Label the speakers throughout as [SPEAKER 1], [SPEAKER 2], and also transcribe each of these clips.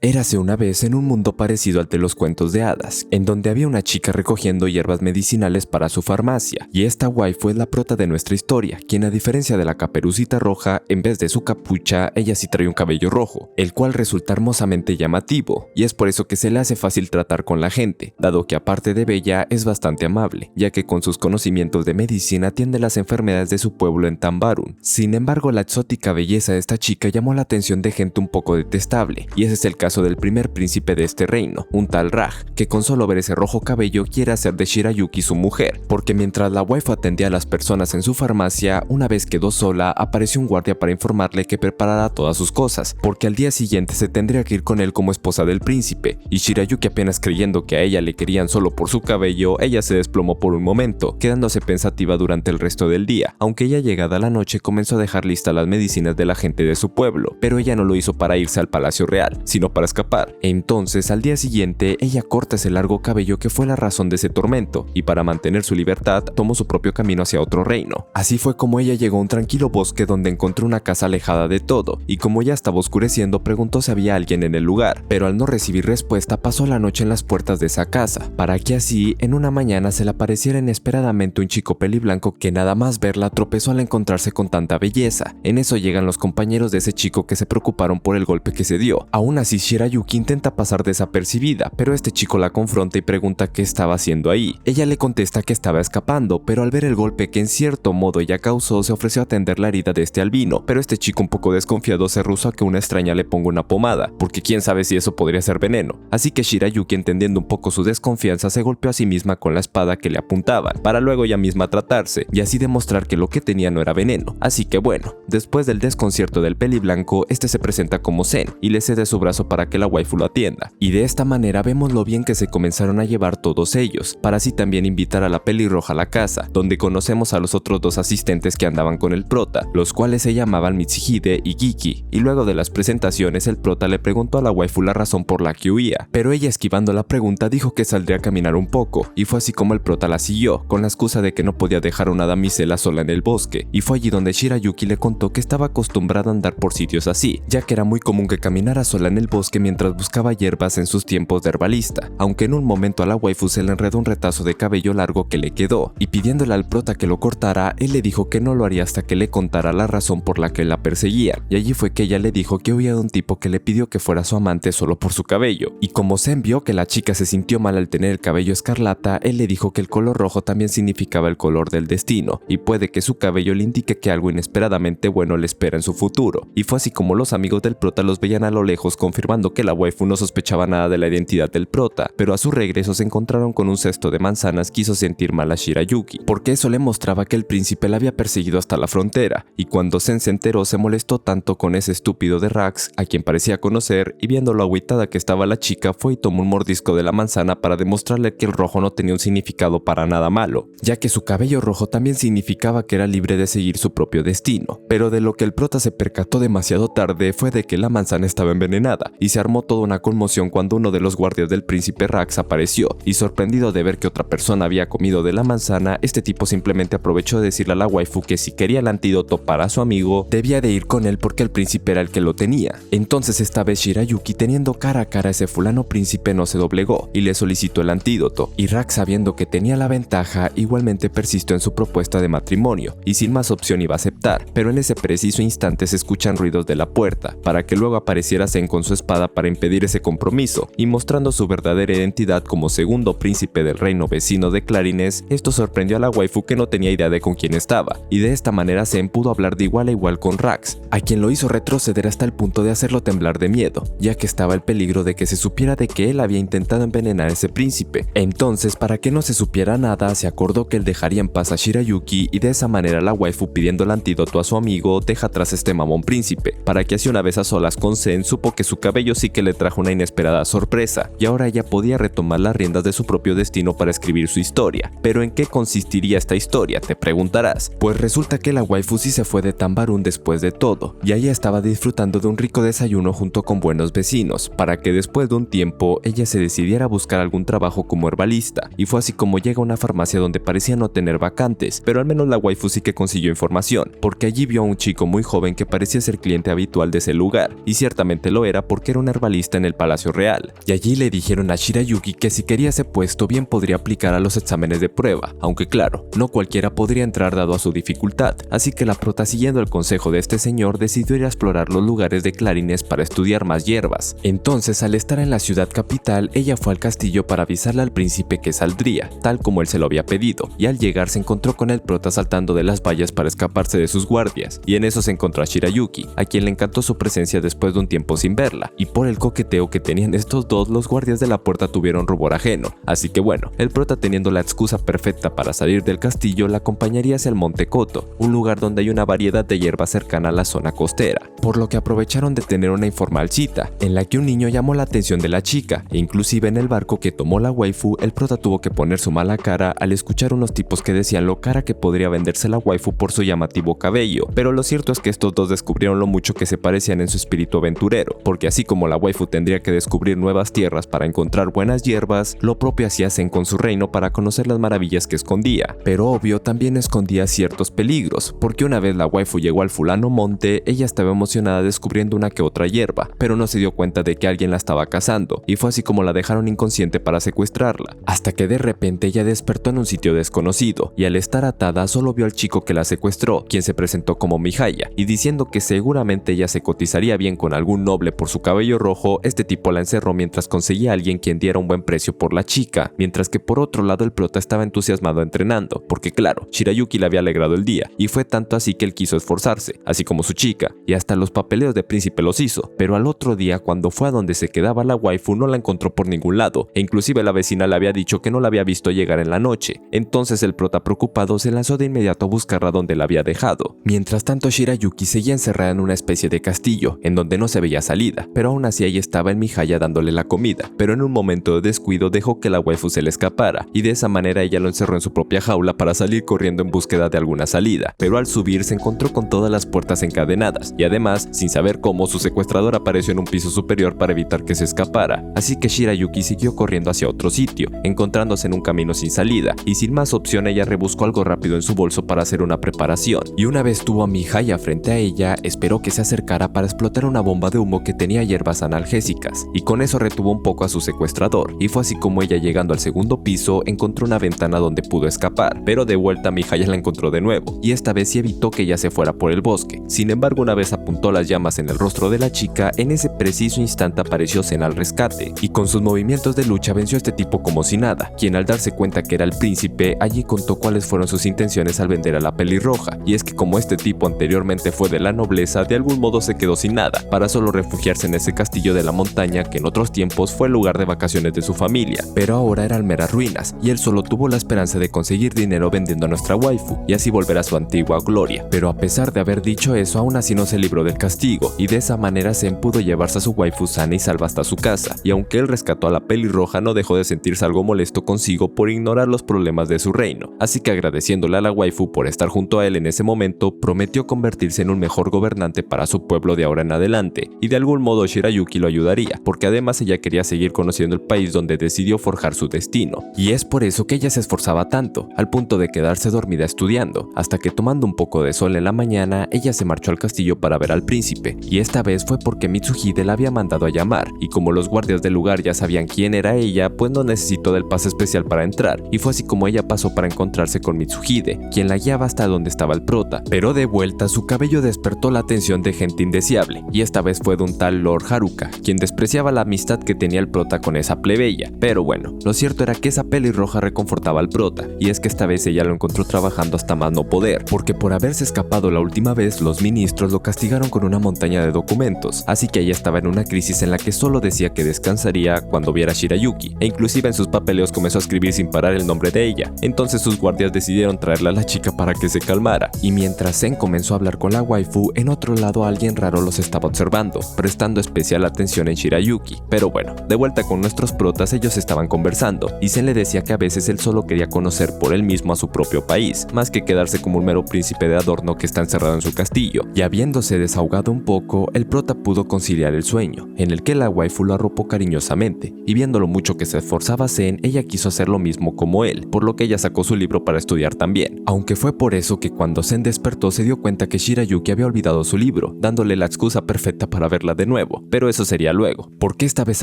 [SPEAKER 1] Érase una vez en un mundo parecido al de los cuentos de hadas, en donde había una chica recogiendo hierbas medicinales para su farmacia, y esta waifu es la prota de nuestra historia, quien a diferencia de la Caperucita Roja, en vez de su capucha, ella sí trae un cabello rojo, el cual resulta hermosamente llamativo, y es por eso que se le hace fácil tratar con la gente, dado que aparte de bella es bastante amable, ya que con sus conocimientos de medicina atiende las enfermedades de su pueblo en Tambarun. Sin embargo, la exótica belleza de esta chica llamó la atención de gente un poco detestable, y ese es el caso del primer príncipe de este reino, un tal Raj, que con solo ver ese rojo cabello quiere hacer de Shirayuki su mujer, porque mientras la waifu atendía a las personas en su farmacia, una vez quedó sola, apareció un guardia para informarle que preparara todas sus cosas, porque al día siguiente se tendría que ir con él como esposa del príncipe, y Shirayuki apenas creyendo que a ella le querían solo por su cabello, ella se desplomó por un momento, quedándose pensativa durante el resto del día, aunque ya llegada la noche comenzó a dejar listas las medicinas de la gente de su pueblo, pero ella no lo hizo para irse al palacio real, sino para escapar. Entonces al día siguiente ella corta ese largo cabello que fue la razón de ese tormento, y para mantener su libertad tomó su propio camino hacia otro reino. Así fue como ella llegó a un tranquilo bosque donde encontró una casa alejada de todo, y como ya estaba oscureciendo preguntó si había alguien en el lugar, pero al no recibir respuesta pasó la noche en las puertas de esa casa, para que así en una mañana se le apareciera inesperadamente un chico peliblanco que nada más verla tropezó al encontrarse con tanta belleza. En eso llegan los compañeros de ese chico que se preocuparon por el golpe que se dio. Aún así Shirayuki intenta pasar desapercibida, pero este chico la confronta y pregunta qué estaba haciendo ahí. Ella le contesta que estaba escapando, pero al ver el golpe que en cierto modo ella causó, se ofreció a atender la herida de este albino, pero este chico un poco desconfiado se rehusó a que una extraña le ponga una pomada, porque quién sabe si eso podría ser veneno. Así que Shirayuki, entendiendo un poco su desconfianza, se golpeó a sí misma con la espada que le apuntaban, para luego ella misma tratarse, y así demostrar que lo que tenía no era veneno. Así que bueno, después del desconcierto del peliblanco, este se presenta como Zen, y le cede su brazo para que la waifu lo atienda. Y de esta manera vemos lo bien que se comenzaron a llevar todos ellos, para así también invitar a la pelirroja a la casa, donde conocemos a los otros dos asistentes que andaban con el prota, los cuales se llamaban Mitsuhide y Giki, y luego de las presentaciones el prota le preguntó a la waifu la razón por la que huía, pero ella esquivando la pregunta dijo que saldría a caminar un poco, y fue así como el prota la siguió, con la excusa de que no podía dejar a una damisela sola en el bosque, y fue allí donde Shirayuki le contó que estaba acostumbrada a andar por sitios así, ya que era muy común que caminara sola en el bosque mientras buscaba hierbas en sus tiempos de herbalista, aunque en un momento a la waifu se le enredó un retazo de cabello largo que le quedó, y pidiéndole al prota que lo cortara, él le dijo que no lo haría hasta que le contara la razón por la que la perseguían, y allí fue que ella le dijo que huía de un tipo que le pidió que fuera su amante solo por su cabello, y como Zen vio que la chica se sintió mal al tener el cabello escarlata, él le dijo que el color rojo también significaba el color del destino, y puede que su cabello le indique que algo inesperadamente bueno le espera en su futuro, y fue así como los amigos del prota los veían a lo lejos confirmando que la waifu no sospechaba nada de la identidad del prota, pero a su regreso se encontraron con un cesto de manzanas que hizo sentir mal a Shirayuki, porque eso le mostraba que el príncipe la había perseguido hasta la frontera, y cuando Zen se enteró se molestó tanto con ese estúpido de Rax, a quien parecía conocer, y viendo lo agüitada que estaba la chica fue y tomó un mordisco de la manzana para demostrarle que el rojo no tenía un significado para nada malo, ya que su cabello rojo también significaba que era libre de seguir su propio destino, pero de lo que el prota se percató demasiado tarde fue de que la manzana estaba envenenada, y se armó toda una conmoción cuando uno de los guardias del príncipe Rax apareció, y sorprendido de ver que otra persona había comido de la manzana, este tipo simplemente aprovechó de decirle a la waifu que si quería el antídoto para su amigo, debía de ir con él porque el príncipe era el que lo tenía. Entonces esta vez Shirayuki, teniendo cara a cara a ese fulano príncipe, no se doblegó, y le solicitó el antídoto, y Rax, sabiendo que tenía la ventaja, igualmente persistió en su propuesta de matrimonio, y sin más opción iba a aceptar, pero en ese preciso instante se escuchan ruidos de la puerta, para que luego apareciera Zen con su espada para impedir ese compromiso, y mostrando su verdadera identidad como segundo príncipe del reino vecino de Clarines. Esto sorprendió a la waifu, que no tenía idea de con quién estaba, y de esta manera Zen pudo hablar de igual a igual con Rax, a quien lo hizo retroceder hasta el punto de hacerlo temblar de miedo, ya que estaba el peligro de que se supiera de que él había intentado envenenar a ese príncipe. Entonces, para que no se supiera nada, se acordó que él dejaría en paz a Shirayuki, y de esa manera la waifu, pidiendo el antídoto a su amigo, deja atrás a este mamón príncipe, para que así una vez a solas con Zen supo que su cabello sí que le trajo una inesperada sorpresa, y ahora ella podía retomar las riendas de su propio destino para escribir su historia. Pero ¿en qué consistiría esta historia?, te preguntarás. Pues resulta que la waifu sí se fue de Tambarun después de todo, y ella estaba disfrutando de un rico desayuno junto con buenos vecinos, para que después de un tiempo ella se decidiera a buscar algún trabajo como herbalista, y fue así como llega a una farmacia donde parecía no tener vacantes, pero al menos la waifu sí que consiguió información, porque allí vio a un chico muy joven que parecía ser cliente habitual de ese lugar, y ciertamente lo era porque era un herbalista en el Palacio Real, y allí le dijeron a Shirayuki que si quería ese puesto bien podría aplicar a los exámenes de prueba, aunque claro, no cualquiera podría entrar dado a su dificultad, así que la prota, siguiendo el consejo de este señor, decidió ir a explorar los lugares de Clarines para estudiar más hierbas. Entonces, al estar en la ciudad capital, ella fue al castillo para avisarle al príncipe que saldría, tal como él se lo había pedido, y al llegar se encontró con el prota saltando de las vallas para escaparse de sus guardias, y en eso se encontró a Shirayuki, a quien le encantó su presencia después de un tiempo sin verla, y por el coqueteo que tenían estos dos, los guardias de la puerta tuvieron rubor ajeno, así que bueno, el prota, teniendo la excusa perfecta para salir del castillo, la acompañaría hacia el Monte Koto, un lugar donde hay una variedad de hierbas cercana a la zona costera, por lo que aprovecharon de tener una informal cita, en la que un niño llamó la atención de la chica, e inclusive en el barco que tomó la waifu, el prota tuvo que poner su mala cara al escuchar unos tipos que decían lo cara que podría venderse la waifu por su llamativo cabello, pero lo cierto es que estos dos descubrieron lo mucho que se parecían en su espíritu aventurero, porque así como la waifu tendría que descubrir nuevas tierras para encontrar buenas hierbas, lo propio hacía Zen con su reino para conocer las maravillas que escondía, pero obvio también escondía ciertos peligros, porque una vez la waifu llegó al fulano monte, ella estaba emocionada descubriendo una que otra hierba, pero no se dio cuenta de que alguien la estaba cazando, y fue así como la dejaron inconsciente para secuestrarla, hasta que de repente ella despertó en un sitio desconocido, y al estar atada solo vio al chico que la secuestró, quien se presentó como Mihaya, y diciendo que seguramente ella se cotizaría bien con algún noble por su cabello rojo, este tipo la encerró mientras conseguía a alguien quien diera un buen precio por la chica, mientras que por otro lado el prota estaba entusiasmado entrenando, porque claro, Shirayuki le había alegrado el día, y fue tanto así que él quiso esforzarse, así como su chica, y hasta los papeleos de príncipe los hizo, pero al otro día cuando fue a donde se quedaba la waifu no la encontró por ningún lado, e inclusive la vecina le había dicho que no la había visto llegar en la noche, entonces el prota preocupado se lanzó de inmediato a buscarla donde la había dejado. Mientras tanto Shirayuki seguía encerrada en una especie de castillo, en donde no se veía salida, pero aún así ahí estaba en Mihaya dándole la comida, pero en un momento de descuido dejó que la waifu se le escapara, y de esa manera ella lo encerró en su propia jaula para salir corriendo en búsqueda de alguna salida, pero al subir se encontró con todas las puertas encadenadas, y además, sin saber cómo, su secuestrador apareció en un piso superior para evitar que se escapara, así que Shirayuki siguió corriendo hacia otro sitio, encontrándose en un camino sin salida, y sin más opción ella rebuscó algo rápido en su bolso para hacer una preparación, y una vez tuvo a Mihaya frente a ella, esperó que se acercara para explotar una bomba de humo que tenía hierbas analgésicas, y con eso retuvo un poco a su secuestrador, y fue así como ella, llegando al segundo piso, encontró una ventana donde pudo escapar, pero de vuelta Mihaya la encontró de nuevo, y esta vez sí evitó que ella se fuera por el bosque. Sin embargo, una vez apuntó las llamas en el rostro de la chica, en ese preciso instante apareció Zen al rescate, y con sus movimientos de lucha venció a este tipo como si nada, quien al darse cuenta que era el príncipe, allí contó cuáles fueron sus intenciones al vender a la pelirroja, y es que como este tipo anteriormente fue de la nobleza, de algún modo se quedó sin nada, para solo refugiarse en ese castillo de la montaña que en otros tiempos fue el lugar de vacaciones de su familia, pero ahora eran meras ruinas, y él solo tuvo la esperanza de conseguir dinero vendiendo a nuestra waifu, y así volver a su antigua gloria, pero a pesar de haber dicho eso, aún así no se libró del castigo, y de esa manera Zen pudo llevarse a su waifu sana y salva hasta su casa, y aunque él rescató a la pelirroja, no dejó de sentirse algo molesto consigo por ignorar los problemas de su reino, así que agradeciéndole a la waifu por estar junto a él en ese momento, prometió convertirse en un mejor gobernante para su pueblo de ahora en adelante, y de algún modo Shirayuki lo ayudaría, porque además ella quería seguir conociendo el país donde decidió forjar su destino, y es por eso que ella se esforzaba tanto, al punto de quedarse dormida estudiando, hasta que tomando un poco de sol en la mañana, ella se marchó al castillo para ver al príncipe, y esta vez fue porque Mitsuhide la había mandado a llamar, y como los guardias del lugar ya sabían quién era ella, pues no necesitó del pase especial para entrar, y fue así como ella pasó para encontrarse con Mitsuhide, quien la guiaba hasta donde estaba el prota, pero de vuelta su cabello despertó la atención de gente indeseable, y esta vez fue de un tal Lord Haruka, quien despreciaba la amistad que tenía el prota con esa plebeya, pero bueno, lo cierto era que esa pelirroja reconfortaba al prota, y es que esta vez ella lo encontró trabajando hasta más no poder, porque por haberse escapado la última vez, los ministros lo castigaron con una montaña de documentos, así que ella estaba en una crisis en la que solo decía que descansaría cuando viera a Shirayuki, e inclusive en sus papeleos comenzó a escribir sin parar el nombre de ella. Entonces sus guardias decidieron traerle a la chica para que se calmara, y mientras Zen comenzó a hablar con la waifu, en otro lado alguien raro los estaba observando, prestando especial atención en Shirayuki. Pero bueno, de vuelta con nuestros protas, ellos estaban conversando, y Zen le decía que a veces él solo quería conocer por él mismo a su propio país, más que quedarse como un mero príncipe de adorno que está encerrado en su castillo, y habiéndose desahogado un poco, el prota pudo conciliar el sueño, en el que la waifu lo arropó cariñosamente, y viendo lo mucho que se esforzaba Zen, ella quiso hacer lo mismo como él, por lo que ella sacó su libro para estudiar también, aunque fue por eso que cuando Zen despertó se dio cuenta que Shirayuki había olvidado su libro, dándole la excusa perfecta para verla de nuevo, nuevo, pero eso sería luego, porque esta vez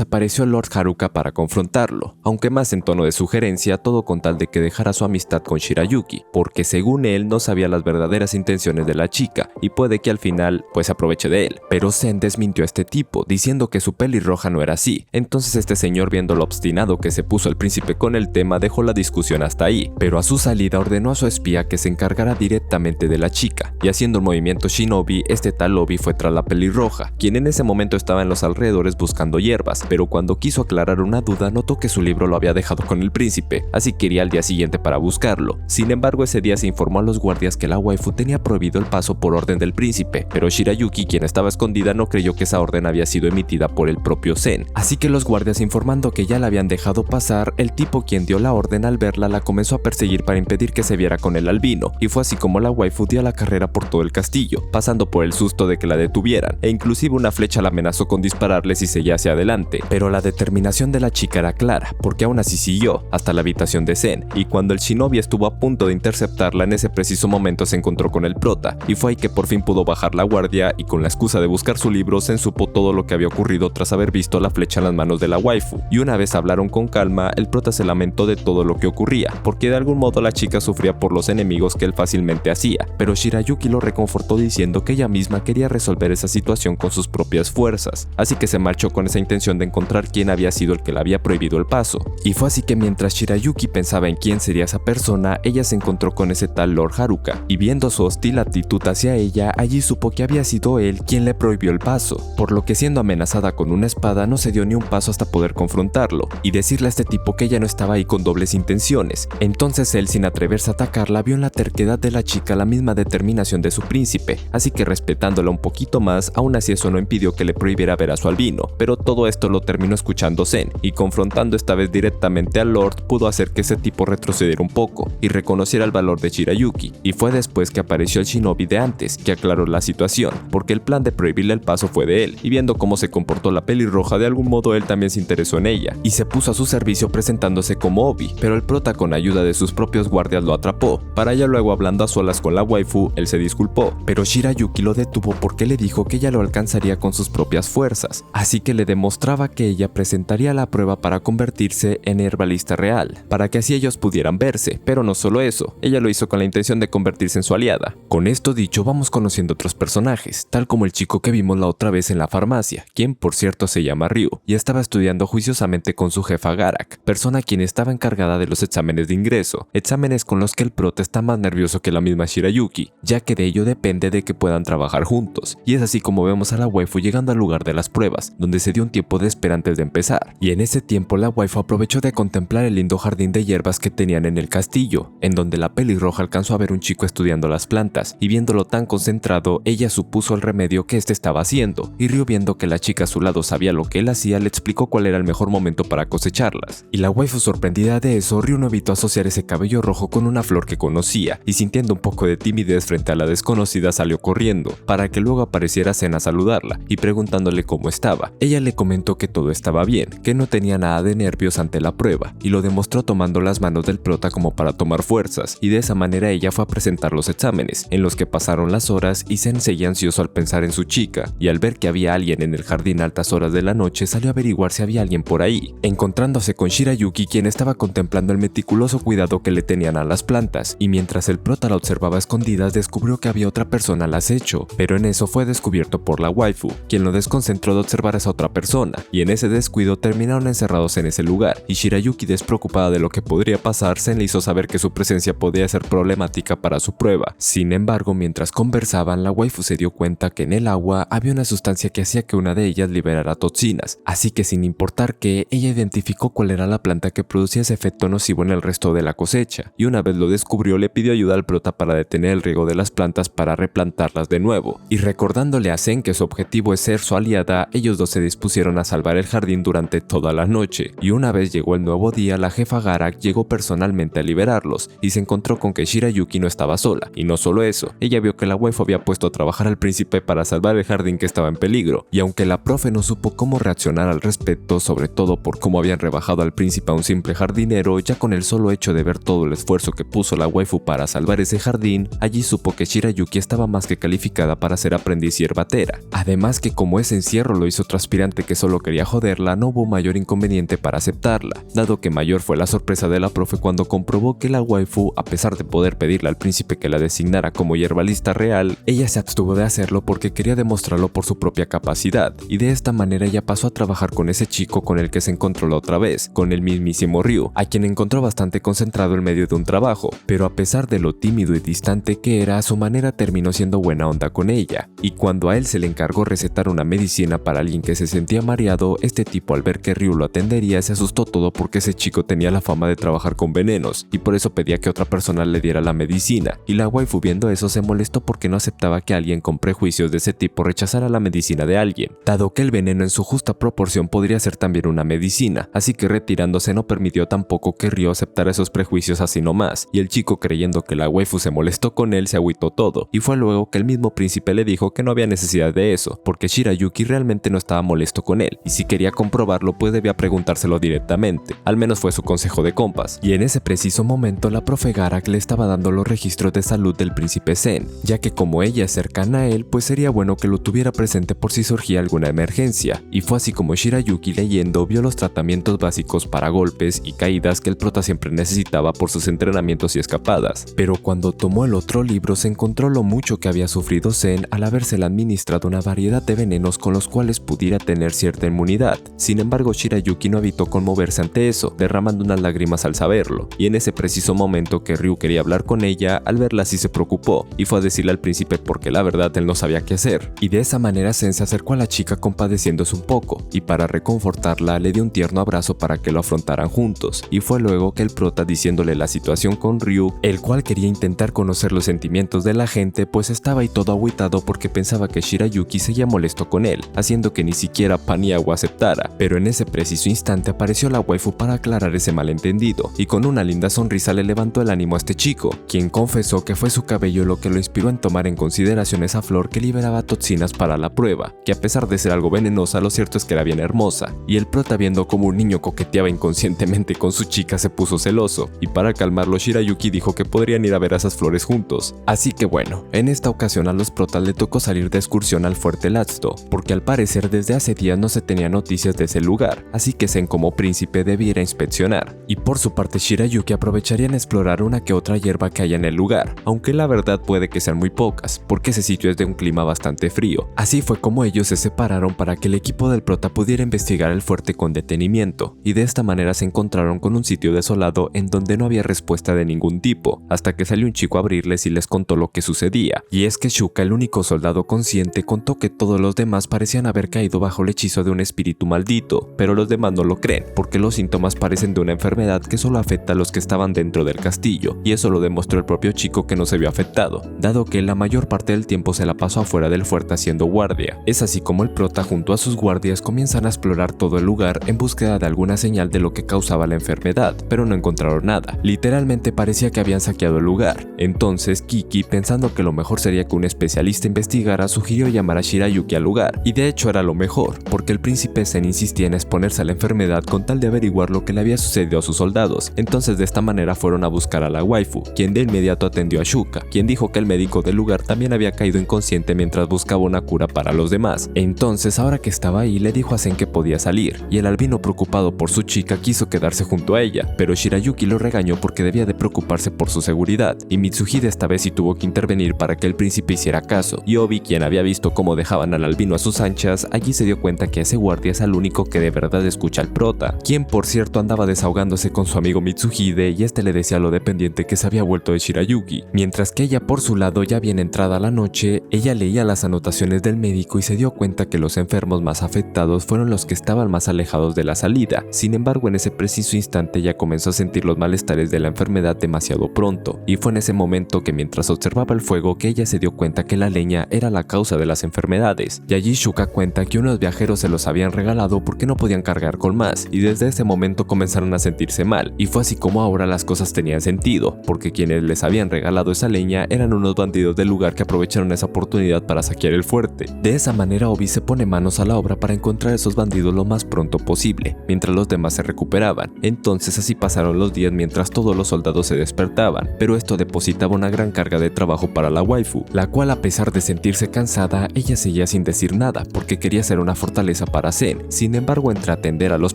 [SPEAKER 1] apareció Lord Haruka para confrontarlo, aunque más en tono de sugerencia, todo con tal de que dejara su amistad con Shirayuki, porque según él no sabía las verdaderas intenciones de la chica y puede que al final pues aproveche de él. Pero Zen desmintió a este tipo, diciendo que su pelirroja no era así. Entonces este señor, viendo lo obstinado que se puso el príncipe con el tema, dejó la discusión hasta ahí, pero a su salida ordenó a su espía que se encargara directamente de la chica, y haciendo un movimiento shinobi, este tal Obi fue tras la pelirroja, quien en ese momento estaba en los alrededores buscando hierbas, pero cuando quiso aclarar una duda notó que su libro lo había dejado con el príncipe, así que iría al día siguiente para buscarlo. Sin embargo, ese día se informó a los guardias que la waifu tenía prohibido el paso por orden del príncipe, pero Shirayuki, quien estaba escondida, no creyó que esa orden había sido emitida por el propio Zen, así que los guardias, informando que ya la habían dejado pasar, el tipo quien dio la orden al verla la comenzó a perseguir para impedir que se viera con el albino, y fue así como la waifu dio la carrera por todo el castillo, pasando por el susto de que la detuvieran, e inclusive una flecha la amenazó con dispararle si seguía hacia adelante, pero la determinación de la chica era clara, porque aún así siguió hasta la habitación de Zen, y cuando el shinobi estuvo a punto de interceptarla, en ese preciso momento se encontró con el prota, y fue ahí que por fin pudo bajar la guardia, y con la excusa de buscar su libro, Zen supo todo lo que había ocurrido tras haber visto la flecha en las manos de la waifu, y una vez hablaron con calma, el prota se lamentó de todo lo que ocurría, porque de algún modo la chica sufría por los enemigos que él fácilmente hacía, pero Shirayuki lo reconfortó diciendo que ella misma quería resolver esa situación con sus propias fuerzas, así que se marchó con esa intención de encontrar quién había sido el que le había prohibido el paso, y fue así que mientras Shirayuki pensaba en quién sería esa persona, ella se encontró con ese tal Lord Haruka, y viendo su hostil actitud hacia ella, allí supo que había sido él quien le prohibió el paso, por lo que siendo amenazada con una espada no se dio ni un paso hasta poder confrontarlo, y decirle a este tipo que ella no estaba ahí con dobles intenciones. Entonces él, sin atreverse a atacarla, vio en la terquedad de la chica la misma determinación de su príncipe, así que respetándola un poquito más, aún así eso no impidió que le prohibiera ver a su albino, pero todo esto lo terminó escuchando Zen, y confrontando esta vez directamente al Lord, pudo hacer que ese tipo retrocediera un poco, y reconociera el valor de Shirayuki, y fue después que apareció el shinobi de antes, que aclaró la situación, porque el plan de prohibirle el paso fue de él, y viendo cómo se comportó la pelirroja, de algún modo él también se interesó en ella, y se puso a su servicio presentándose como Obi, pero el prota con ayuda de sus propios guardias lo atrapó, para ya luego hablando a solas con la waifu, él se disculpó, pero Shirayuki lo detuvo porque le dijo que ella lo alcanzaría con sus propias fuerzas, así que le demostraba que ella presentaría la prueba para convertirse en herbalista real, para que así ellos pudieran verse, pero no solo eso, ella lo hizo con la intención de convertirse en su aliada. Con esto dicho, vamos conociendo otros personajes, tal como el chico que vimos la otra vez en la farmacia, quien por cierto se llama Ryu, y estaba estudiando juiciosamente con su jefa Garak, persona quien estaba encargada de los exámenes de ingreso, exámenes con los que el prota está más nervioso que la misma Shirayuki, ya que de ello depende de que puedan trabajar juntos, y es así como vemos a la waifu llegando al lugar de las pruebas, donde se dio un tiempo de espera antes de empezar, y en ese tiempo la waifu aprovechó de contemplar el lindo jardín de hierbas que tenían en el castillo, en donde la pelirroja alcanzó a ver un chico estudiando las plantas, y viéndolo tan concentrado, ella supuso el remedio que este estaba haciendo, y Ryu, viendo que la chica a su lado sabía lo que él hacía, le explicó cuál era el mejor momento para cosecharlas, y la waifu, sorprendida de eso, Ryu no evitó asociar ese cabello rojo con una flor que conocía, y sintiendo un poco de timidez frente a la desconocida salió corriendo, para que luego apareciera Zen a saludarla, y preguntándole cómo estaba. Ella le comentó que todo estaba bien, que no tenía nada de nervios ante la prueba, y lo demostró tomando las manos del prota como para tomar fuerzas, y de esa manera ella fue a presentar los exámenes, en los que pasaron las horas y Zen seguía ansioso al pensar en su chica, y al ver que había alguien en el jardín a altas horas de la noche, salió a averiguar si había alguien por ahí, encontrándose con Shirayuki, quien estaba contemplando el meticuloso cuidado que le tenían a las plantas, y mientras el prota la observaba a escondidas, descubrió que había otra persona al acecho, pero en eso fue descubierto por la waifu, quien lo desconcentró de observar a esa otra persona, y en ese descuido terminaron encerrados en ese lugar, y Shirayuki, despreocupada de lo que podría pasar, se le hizo saber que su presencia podía ser problemática para su prueba. Sin embargo, mientras conversaban, la waifu se dio cuenta que en el agua había una sustancia que hacía que una de ellas liberara toxinas, así que sin importar qué, ella identificó cuál era la planta que producía ese efecto nocivo en el resto de la cosecha, y una vez lo descubrió le pidió ayuda al prota para detener el riego de las plantas para replantarlas de nuevo, y recordándole a Zen que su objetivo es ser su aliada, ellos dos se dispusieron a salvar el jardín durante toda la noche, y una vez llegó el nuevo día, la jefa Garak llegó personalmente a liberarlos, y se encontró con que Shirayuki no estaba sola, y no solo eso, ella vio que la waifu había puesto a trabajar al príncipe para salvar el jardín que estaba en peligro, y aunque la profe no supo cómo reaccionar al respecto, sobre todo por cómo habían rebajado al príncipe a un simple jardinero, ya con el solo hecho de ver todo el esfuerzo que puso la waifu para salvar ese jardín, allí supo que Shirayuki estaba más que calificada para ser aprendiz hierbatera, además que como ese encierro lo hizo transpirante que solo quería joderla, no hubo mayor inconveniente para aceptarla, dado que mayor fue la sorpresa de la profe cuando comprobó que la waifu, a pesar de poder pedirle al príncipe que la designara como hierbalista real, ella se abstuvo de hacerlo porque quería demostrarlo por su propia capacidad, y de esta manera ella pasó a trabajar con ese chico con el que se encontró la otra vez, con el mismísimo Ryu, a quien encontró bastante concentrado en medio de un trabajo, pero a pesar de lo tímido y distante que era, a su manera terminó siendo buena onda con ella, y cuando a él se le encargó recetar una medicina para alguien que se sentía mareado, este tipo al ver que Ryu lo atendería se asustó todo porque ese chico tenía la fama de trabajar con venenos, y por eso pedía que otra persona le diera la medicina, y la waifu viendo eso se molestó porque no aceptaba que alguien con prejuicios de ese tipo rechazara la medicina de alguien, dado que el veneno en su justa proporción podría ser también una medicina, así que retirándose no permitió tampoco que Ryu aceptara esos prejuicios así nomás, y el chico creyendo que la waifu se molestó con él se agüitó todo, y fue luego que el mismo príncipe le dijo que no había necesidad de eso, porque Shirayuki realmente no estaba molesto con él, y si quería comprobarlo pues debía preguntárselo directamente, al menos fue su consejo de compas, y en ese preciso momento la profe Garak le estaba dando los registros de salud del príncipe Zen, ya que como ella es cercana a él pues sería bueno que lo tuviera presente por si surgía alguna emergencia, y fue así como Shirayuki leyendo vio los tratamientos básicos para golpes y caídas que el prota siempre necesitaba por sus entrenamientos y escapadas, pero cuando tomó el otro libro se encontró lo mucho que había sufrido Zen al habérsele administrado una variedad de venenos con los cuales pudiera tener cierta inmunidad. Sin embargo, Shirayuki no evitó conmoverse ante eso, derramando unas lágrimas al saberlo, y en ese preciso momento que Ryu quería hablar con ella, al verla así se preocupó, y fue a decirle al príncipe porque la verdad él no sabía qué hacer, y de esa manera Zen se acercó a la chica compadeciéndose un poco, y para reconfortarla le dio un tierno abrazo para que lo afrontaran juntos, y fue luego que el prota diciéndole la situación con Ryu, el cual quería intentar conocer los sentimientos de la gente pues estaba ahí todo agüitado porque pensaba que Shirayuki seguía molesto con él, haciendo que ni siquiera Paniagua aceptara, pero en ese preciso instante apareció la waifu para aclarar ese malentendido, y con una linda sonrisa le levantó el ánimo a este chico, quien confesó que fue su cabello lo que lo inspiró en tomar en consideración esa flor que liberaba toxinas para la prueba, que a pesar de ser algo venenosa lo cierto es que era bien hermosa, y el prota viendo como un niño coqueteaba inconscientemente con su chica se puso celoso, y para calmarlo Shirayuki dijo que podrían ir a ver a esas flores juntos, así que bueno, en esta ocasión a los protas le tocó salir de excursión al fuerte Latsto, porque al parecer desde hace días no se tenía noticias de ese lugar, así que Zen como príncipe debiera inspeccionar, y por su parte Shirayuki aprovecharía en explorar una que otra hierba que haya en el lugar, aunque la verdad puede que sean muy pocas, porque ese sitio es de un clima bastante frío. Así fue como ellos se separaron para que el equipo del prota pudiera investigar el fuerte con detenimiento, y de esta manera se encontraron con un sitio desolado en donde no había respuesta de ningún tipo, hasta que salió un chico a abrirles y les contó lo que sucedía, y es que Shuka, el único soldado consciente, contó que todos los demás parecían haber caído bajo el hechizo de un espíritu maldito, pero los demás no lo creen, porque los síntomas parecen de una enfermedad que solo afecta a los que estaban dentro del castillo, y eso lo demostró el propio chico que no se vio afectado, dado que la mayor parte del tiempo se la pasó afuera del fuerte haciendo guardia. Es así como el prota junto a sus guardias comienzan a explorar todo el lugar en búsqueda de alguna señal de lo que causaba la enfermedad, pero no encontraron nada, literalmente parecía que habían saqueado el lugar. Entonces Kiki, pensando que lo mejor sería que un especialista investigara, sugirió llamar a Shirayuki al lugar, y de hecho era lo mejor, porque el príncipe Zen insistía en exponerse a la enfermedad con tal de averiguar lo que le había sucedido a sus soldados. Entonces de esta manera fueron a buscar a la waifu, quien de inmediato atendió a Shuka, quien dijo que el médico del lugar también había caído inconsciente mientras buscaba una cura para los demás. Entonces ahora que estaba ahí le dijo a Zen que podía salir, y el albino preocupado por su chica quiso quedarse junto a ella, pero Shirayuki lo regañó porque debía de preocuparse por su seguridad, y Mitsuhide esta vez sí tuvo que intervenir para que el príncipe hiciera caso, y Obi, quien había visto cómo dejaban al albino a sus anchas, allí se dio cuenta que ese guardia es el único que de verdad escucha al prota, quien por cierto andaba desahogándose con su amigo Mitsuhide y este le decía lo dependiente que se había vuelto de Shirayuki, mientras que ella por su lado ya bien entrada la noche, ella leía las anotaciones del médico y se dio cuenta que los enfermos más afectados fueron los que estaban más alejados de la salida. Sin embargo, en ese preciso instante ella comenzó a sentir los malestares de la enfermedad demasiado pronto, y fue en ese momento que mientras observaba el fuego que ella se dio cuenta que la leña era la causa de las enfermedades, y allí Shuka cuenta que unos viajeros se los habían regalado porque no podían cargar con más, y desde ese momento comenzaron a sentirse mal, y fue así como ahora las cosas tenían sentido, porque quienes les habían regalado esa leña eran unos bandidos del lugar que aprovecharon esa oportunidad para saquear el fuerte. De esa manera Obi se pone manos a la obra para encontrar a esos bandidos lo más pronto posible, mientras los demás se recuperaban. Entonces así pasaron los días mientras todos los soldados se despertaban, pero esto depositaba una gran carga de trabajo para la waifu, la cual a pesar de sentirse cansada, ella seguía sin decir decir nada porque quería ser una fortaleza para Zen. Sin embargo, entre atender a los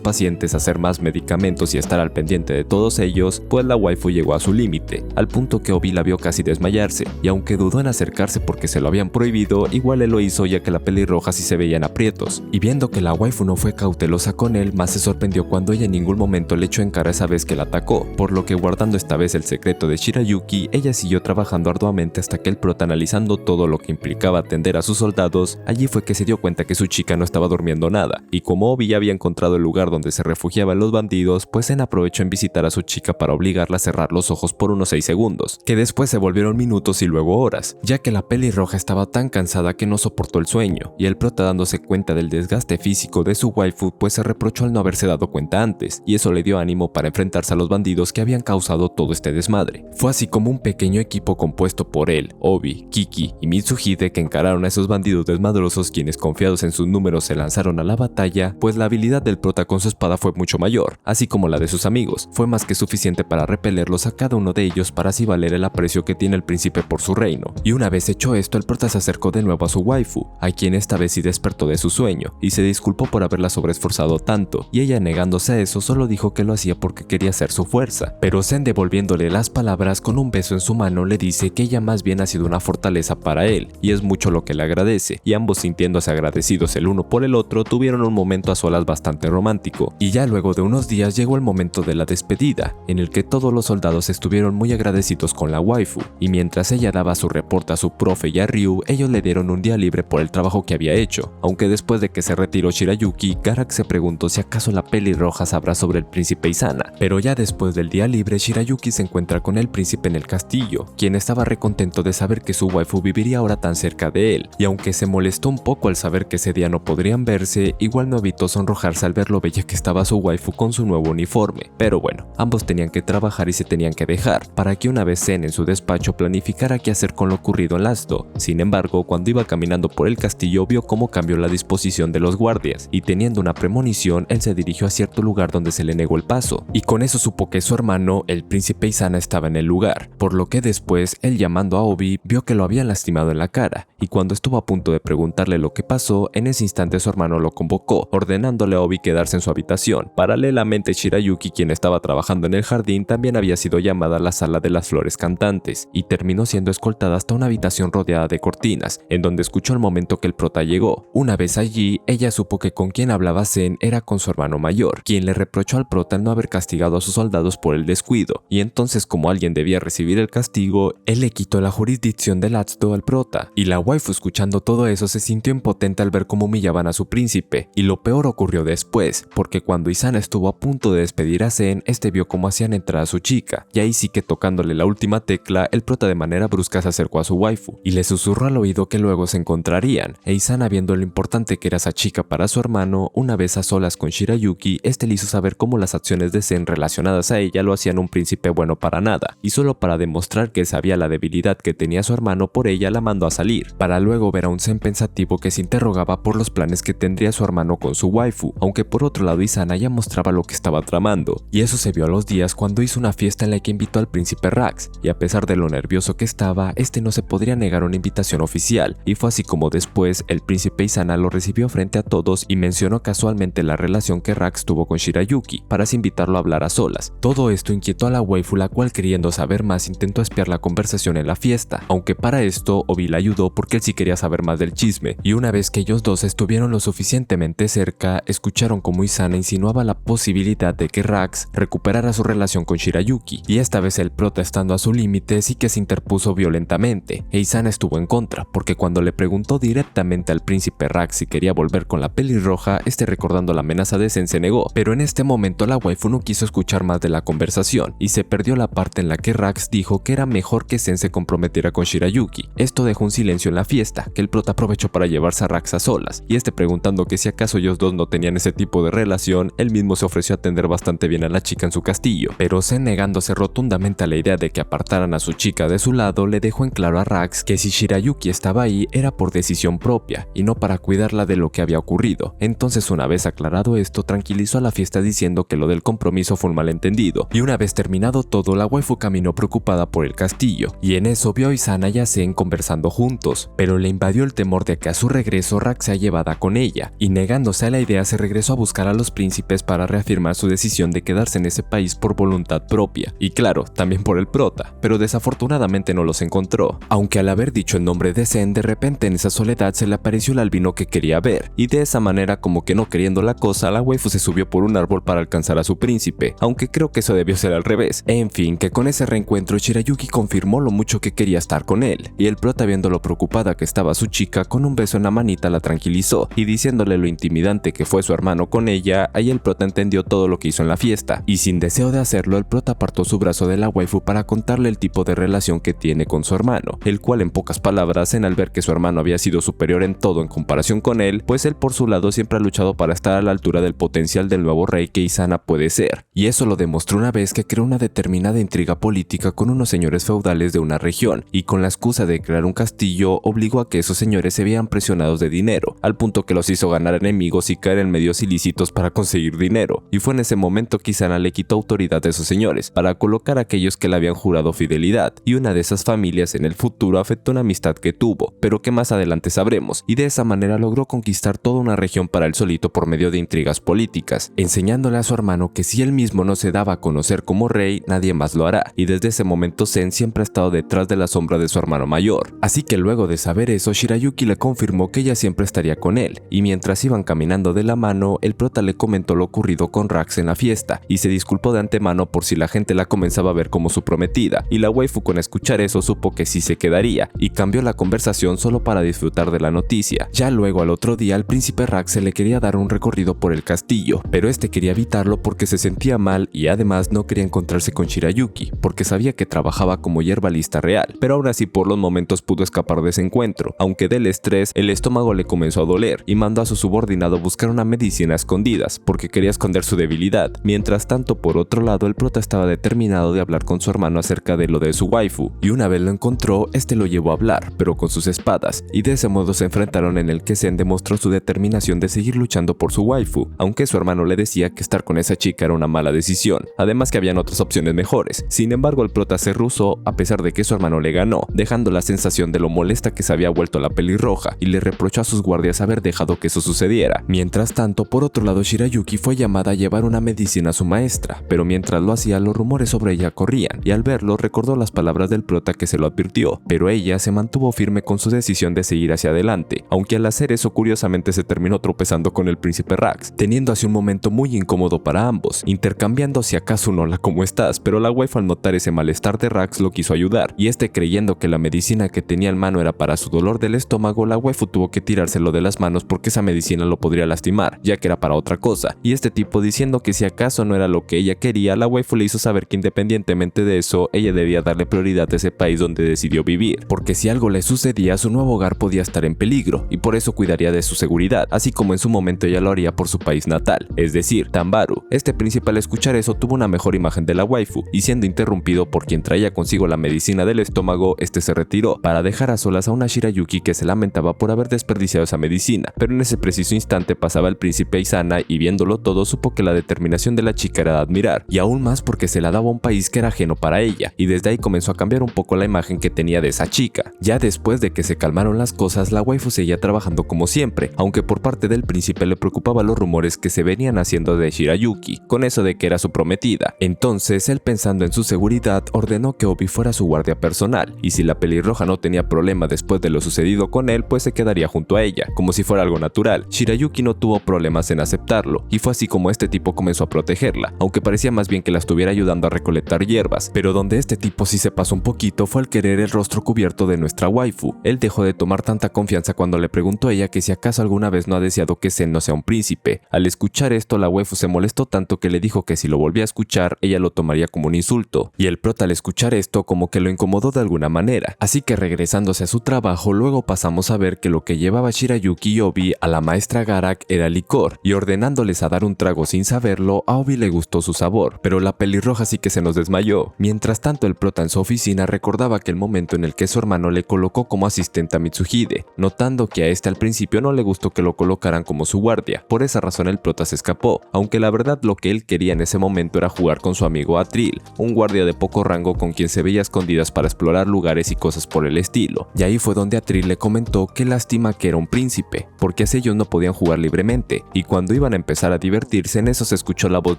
[SPEAKER 1] pacientes, hacer más medicamentos y estar al pendiente de todos ellos, pues la waifu llegó a su límite, al punto que Obi la vio casi desmayarse, y aunque dudó en acercarse porque se lo habían prohibido, igual él lo hizo ya que la pelirroja sí se veía en aprietos. Y viendo que la waifu no fue cautelosa con él, más se sorprendió cuando ella en ningún momento le echó en cara esa vez que la atacó, por lo que guardando esta vez el secreto de Shirayuki, ella siguió trabajando arduamente hasta que el prota, analizando todo lo que implicaba atender a sus soldados, allí fue que se dio cuenta que su chica no estaba durmiendo nada, y como Obi ya había encontrado el lugar donde se refugiaban los bandidos, pues Zen aprovechó en visitar a su chica para obligarla a cerrar los ojos por unos 6 segundos, que después se volvieron minutos y luego horas, ya que la pelirroja estaba tan cansada que no soportó el sueño, y el prota, dándose cuenta del desgaste físico de su waifu, pues se reprochó al no haberse dado cuenta antes, y eso le dio ánimo para enfrentarse a los bandidos que habían causado todo este desmadre. Fue así como un pequeño equipo compuesto por él, Obi, Kiki y Mitsuhide que encararon a esos bandidos desmadrosos, quienes confiados en sus números se lanzaron a la batalla, pues la habilidad del prota con su espada fue mucho mayor, así como la de sus amigos. Fue más que suficiente para repelerlos a cada uno de ellos para así valer el aprecio que tiene el príncipe por su reino. Y una vez hecho esto, el prota se acercó de nuevo a su waifu, a quien esta vez sí despertó de su sueño, y se disculpó por haberla sobreesforzado tanto, y ella, negándose a eso, solo dijo que lo hacía porque quería ser su fuerza. Pero Zen, devolviéndole las palabras con un beso en su mano, le dice que ella más bien ha sido una fortaleza para él, y es mucho lo que le agradece, y ambos, sintiéndose agradecidos el uno por el otro, tuvieron un momento a solas bastante romántico. Y ya luego de unos días llegó el momento de la despedida, en el que todos los soldados estuvieron muy agradecidos con la waifu, y mientras ella daba su reporte a su profe y a Ryu, ellos le dieron un día libre por el trabajo que había hecho, aunque después de que se retiró Shirayuki, Garak se preguntó si acaso la pelirroja sabrá sobre el príncipe Izana. Pero ya después del día libre, Shirayuki se encuentra con el príncipe en el castillo, quien estaba recontento de saber que su waifu viviría ahora tan cerca de él, y aunque se molestó un poco al saber que ese día no podrían verse, igual no evitó sonrojarse al ver lo bella que estaba su waifu con su nuevo uniforme. Pero bueno, ambos tenían que trabajar y se tenían que dejar, para que una vez Zen en su despacho planificara qué hacer con lo ocurrido en las dos. Sin embargo, cuando iba caminando por el castillo vio cómo cambió la disposición de los guardias, y teniendo una premonición, él se dirigió a cierto lugar donde se le negó el paso, y con eso supo que su hermano, el príncipe Izana, estaba en el lugar, por lo que después, él llamando a Obi, vio que lo habían lastimado en la cara, y cuando estuvo a punto de preguntarle lo que pasó, en ese instante su hermano lo convocó, ordenándole a Obi quedarse en su habitación. Paralelamente, Shirayuki, quien estaba trabajando en el jardín, también había sido llamada a la sala de las flores cantantes, y terminó siendo escoltada hasta una habitación rodeada de cortinas, en donde escuchó el momento que el prota llegó. Una vez allí, ella supo que con quien hablaba Zen era con su hermano mayor, quien le reprochó al prota el no haber castigado a sus soldados por el descuido, y entonces, como alguien debía recibir el castigo, él le quitó la jurisdicción del Atsuto al prota, y la waifu, escuchando todo eso, se sintió impotente al ver cómo humillaban a su príncipe, y lo peor ocurrió después, porque cuando Izana estuvo a punto de despedir a Zen, este vio cómo hacían entrar a su chica, y ahí sí que tocándole la última tecla, el prota de manera brusca se acercó a su waifu, y le susurró al oído que luego se encontrarían, e Izana, viendo lo importante que era esa chica para su hermano, una vez a solas con Shirayuki, este le hizo saber cómo las acciones de Zen relacionadas a ella lo hacían un príncipe bueno para nada, y solo para demostrar que sabía la debilidad que tenía su hermano por ella, la mandó a salir, para luego ver a un Zen pensativo que se interrogaba por los planes que tendría su hermano con su waifu, aunque por otro lado Izana ya mostraba lo que estaba tramando, y eso se vio a los días cuando hizo una fiesta en la que invitó al príncipe Rax, y a pesar de lo nervioso que estaba, este no se podría negar una invitación oficial, y fue así como después el príncipe Izana lo recibió frente a todos y mencionó casualmente la relación que Rax tuvo con Shirayuki, para así invitarlo a hablar a solas. Todo esto inquietó a la waifu, la cual, queriendo saber más, intentó espiar la conversación en la fiesta, aunque para esto Obi la ayudó porque él sí quería saber más del chisme, y una vez que ellos dos estuvieron lo suficientemente cerca, escucharon como Izana insinuaba la posibilidad de que Rax recuperara su relación con Shirayuki, y esta vez el prota, estando a su límite, sí que se interpuso violentamente, e Izana estuvo en contra, porque cuando le preguntó directamente al príncipe Rax si quería volver con la pelirroja, este, recordando la amenaza de Zen, se negó, pero en este momento la waifu no quiso escuchar más de la conversación, y se perdió la parte en la que Rax dijo que era mejor que Zen se comprometiera con Shirayuki. Esto dejó un silencio en la fiesta, que el prota aprovechó para llevarse a Rax a solas, y este, preguntando que si acaso ellos dos no tenían ese tipo de relación, él mismo se ofreció a atender bastante bien a la chica en su castillo, pero Zen, negándose rotundamente a la idea de que apartaran a su chica de su lado, le dejó en claro a Rax que si Shirayuki estaba ahí era por decisión propia, y no para cuidarla de lo que había ocurrido. Entonces, una vez aclarado esto, tranquilizó a la fiesta diciendo que lo del compromiso fue un malentendido, y una vez terminado todo, la waifu caminó preocupada por el castillo, y en eso vio a Izana y a Zen conversando juntos, pero le invadió el temor de que a su regreso Rack se ha llevada con ella, y negándose a la idea se regresó a buscar a los príncipes para reafirmar su decisión de quedarse en ese país por voluntad propia, y claro, también por el prota, pero desafortunadamente no los encontró, aunque al haber dicho el nombre de Zen, de repente en esa soledad se le apareció el albino que quería ver, y de esa manera, como que no queriendo la cosa, la waifu se subió por un árbol para alcanzar a su príncipe, aunque creo que eso debió ser al revés. En fin, que con ese reencuentro Shirayuki confirmó lo mucho que quería estar con él, y el prota, viendo lo preocupada que estaba su chica, con un beso en la manita la tranquilizó, y diciéndole lo intimidante que fue su hermano con ella, ahí el prota entendió todo lo que hizo en la fiesta, y sin deseo de hacerlo, el prota apartó su brazo de la waifu para contarle el tipo de relación que tiene con su hermano, el cual en pocas palabras, al ver que su hermano había sido superior en todo en comparación con él, pues él por su lado siempre ha luchado para estar a la altura del potencial del nuevo rey que Izana puede ser, y eso lo demostró una vez que creó una determinada intriga política con unos señores feudales de una región, y con la excusa de crear un castillo obligó a que esos señores se vieran presionados de dinero, al punto que los hizo ganar enemigos y caer en medios ilícitos para conseguir dinero, y fue en ese momento que Izana le quitó autoridad a esos señores para colocar a aquellos que le habían jurado fidelidad, y una de esas familias en el futuro afectó una amistad que tuvo, pero que más adelante sabremos, y de esa manera logró conquistar toda una región para él solito por medio de intrigas políticas, enseñándole a su hermano que si él mismo no se daba a conocer como rey, nadie más lo hará, y desde ese momento Zen siempre ha estado detrás de la sombra de su hermano mayor. Así que luego de saber eso, Shirayuki le confirmó que ella siempre estaría con él, y mientras iban caminando de la mano, el prota le comentó lo ocurrido con Rax en la fiesta, y se disculpó de antemano por si la gente la comenzaba a ver como su prometida, y la waifu con escuchar eso supo que sí se quedaría, y cambió la conversación solo para disfrutar de la noticia. Ya luego al otro día al príncipe Rax se le quería dar un recorrido por el castillo, pero este quería evitarlo porque se sentía mal y además no quería encontrarse con Shirayuki, porque sabía que trabajaba como yerbalista real, pero aún así por los momentos pudo escapar de ese encuentro, aunque del estrés el estómago le comenzó a doler y mandó a su subordinado a buscar una medicina a escondidas, porque quería esconder su debilidad. Mientras tanto, por otro lado, el prota estaba determinado de hablar con su hermano acerca de lo de su waifu, y una vez lo encontró, este lo llevó a hablar, pero con sus espadas, y de ese modo se enfrentaron en el que Zen demostró su determinación de seguir luchando por su waifu, aunque su hermano le decía que estar con esa chica era una mala decisión, además que habían otras opciones mejores. Sin embargo, el prota se rehusó a pesar de que su hermano le ganó, dejando la sensación de lo molesta que se había vuelto la pelirroja, y le reprochó a sus guardias haber dejado que eso sucediera. Mientras tanto, por otro lado, Shirayuki fue llamada a llevar una medicina a su maestra, pero mientras lo hacía, los rumores sobre ella corrían, y al verlo recordó las palabras del prota que se lo advirtió, pero ella se mantuvo firme con su decisión de seguir hacia adelante, aunque al hacer eso curiosamente se terminó tropezando con el príncipe Rax, teniendo así un momento muy incómodo para ambos, intercambiando si acaso un hola ¿cómo estás?, pero la waifu al notar ese malestar de Rax lo quiso ayudar, y este creyendo que la medicina que tenía en mano era para su dolor del estómago, la waifu tuvo que tirárselo de las manos porque esa medicina lo podría lastimar, ya que era para otra cosa, y este tipo diciendo que si acaso no era lo que ella quería, la waifu le hizo saber que independientemente de eso, ella debía darle prioridad a ese país donde decidió vivir, porque si algo le sucedía, su nuevo hogar podía estar en peligro, y por eso cuidaría de su seguridad, así como en su momento ella lo haría por su país natal, es decir, Tambaru. Este príncipe al escuchar eso tuvo una mejor imagen de la waifu, y siendo interrumpido por quien traía consigo la medicina del estómago, este se retiró, para dejar a solas a una Shirayuki que se lamentaba por haber desperdiciado esa medicina, pero en ese preciso instante pasaba el príncipe Izana y viéndolo todo supo que la determinación de la chica era de admirar, y aún más porque se la daba a un país que era ajeno para ella, y desde ahí comenzó a cambiar un poco la imagen que tenía de esa chica. Ya después de que se calmaron las cosas, la waifu seguía trabajando como siempre, aunque por parte del príncipe le preocupaba los rumores que se venían haciendo de Shirayuki, con eso de que era su prometida. Entonces él, pensando en su seguridad, ordenó que Obi fuera su guardia personal, y si la pelirroja no tenía problema después de lo sucedido con él, pues se quedaría junto a ella, como si fuera algo natural. Shirayuki no tuvo problemas en aceptarlo, y fue así como este tipo comenzó a protegerla, aunque parecía más bien que la estuviera ayudando a recolectar hierbas, pero donde este tipo sí se pasó un poquito fue al querer el rostro cubierto de nuestra waifu. Él dejó de tomar tanta confianza cuando le preguntó a ella que si acaso alguna vez no ha deseado que Zen no sea un príncipe. Al escuchar esto, la waifu se molestó tanto que le dijo que si lo volvía a escuchar, ella lo tomaría como un insulto, y el prota al escuchar esto como que lo incomodó de alguna manera, así que regresándose a su trabajo, luego pasamos a ver que lo que llevaba Shirayuki y Obi a la maestra Garak era licor, y ordenándoles a dar un trago sin saberlo, a Obi le gustó su sabor, pero la pelirroja sí que se nos desmayó. Mientras tanto, el prota en su oficina recordaba aquel momento en el que su hermano le colocó como asistente a Mitsuhide, notando que a este al principio no le gustó que lo colocaran como su guardia. Por esa razón el prota se escapó, aunque la verdad lo que él quería en ese momento era jugar con su amigo Atril, un guardia de poco rango con quien se veía a escondidas para explorar lugares y cosas por el estilo. Y ahí fue donde Atril le comentó que la lástima que era un príncipe, porque así ellos no podían jugar libremente, y cuando iban a empezar a divertirse en eso se escuchó la voz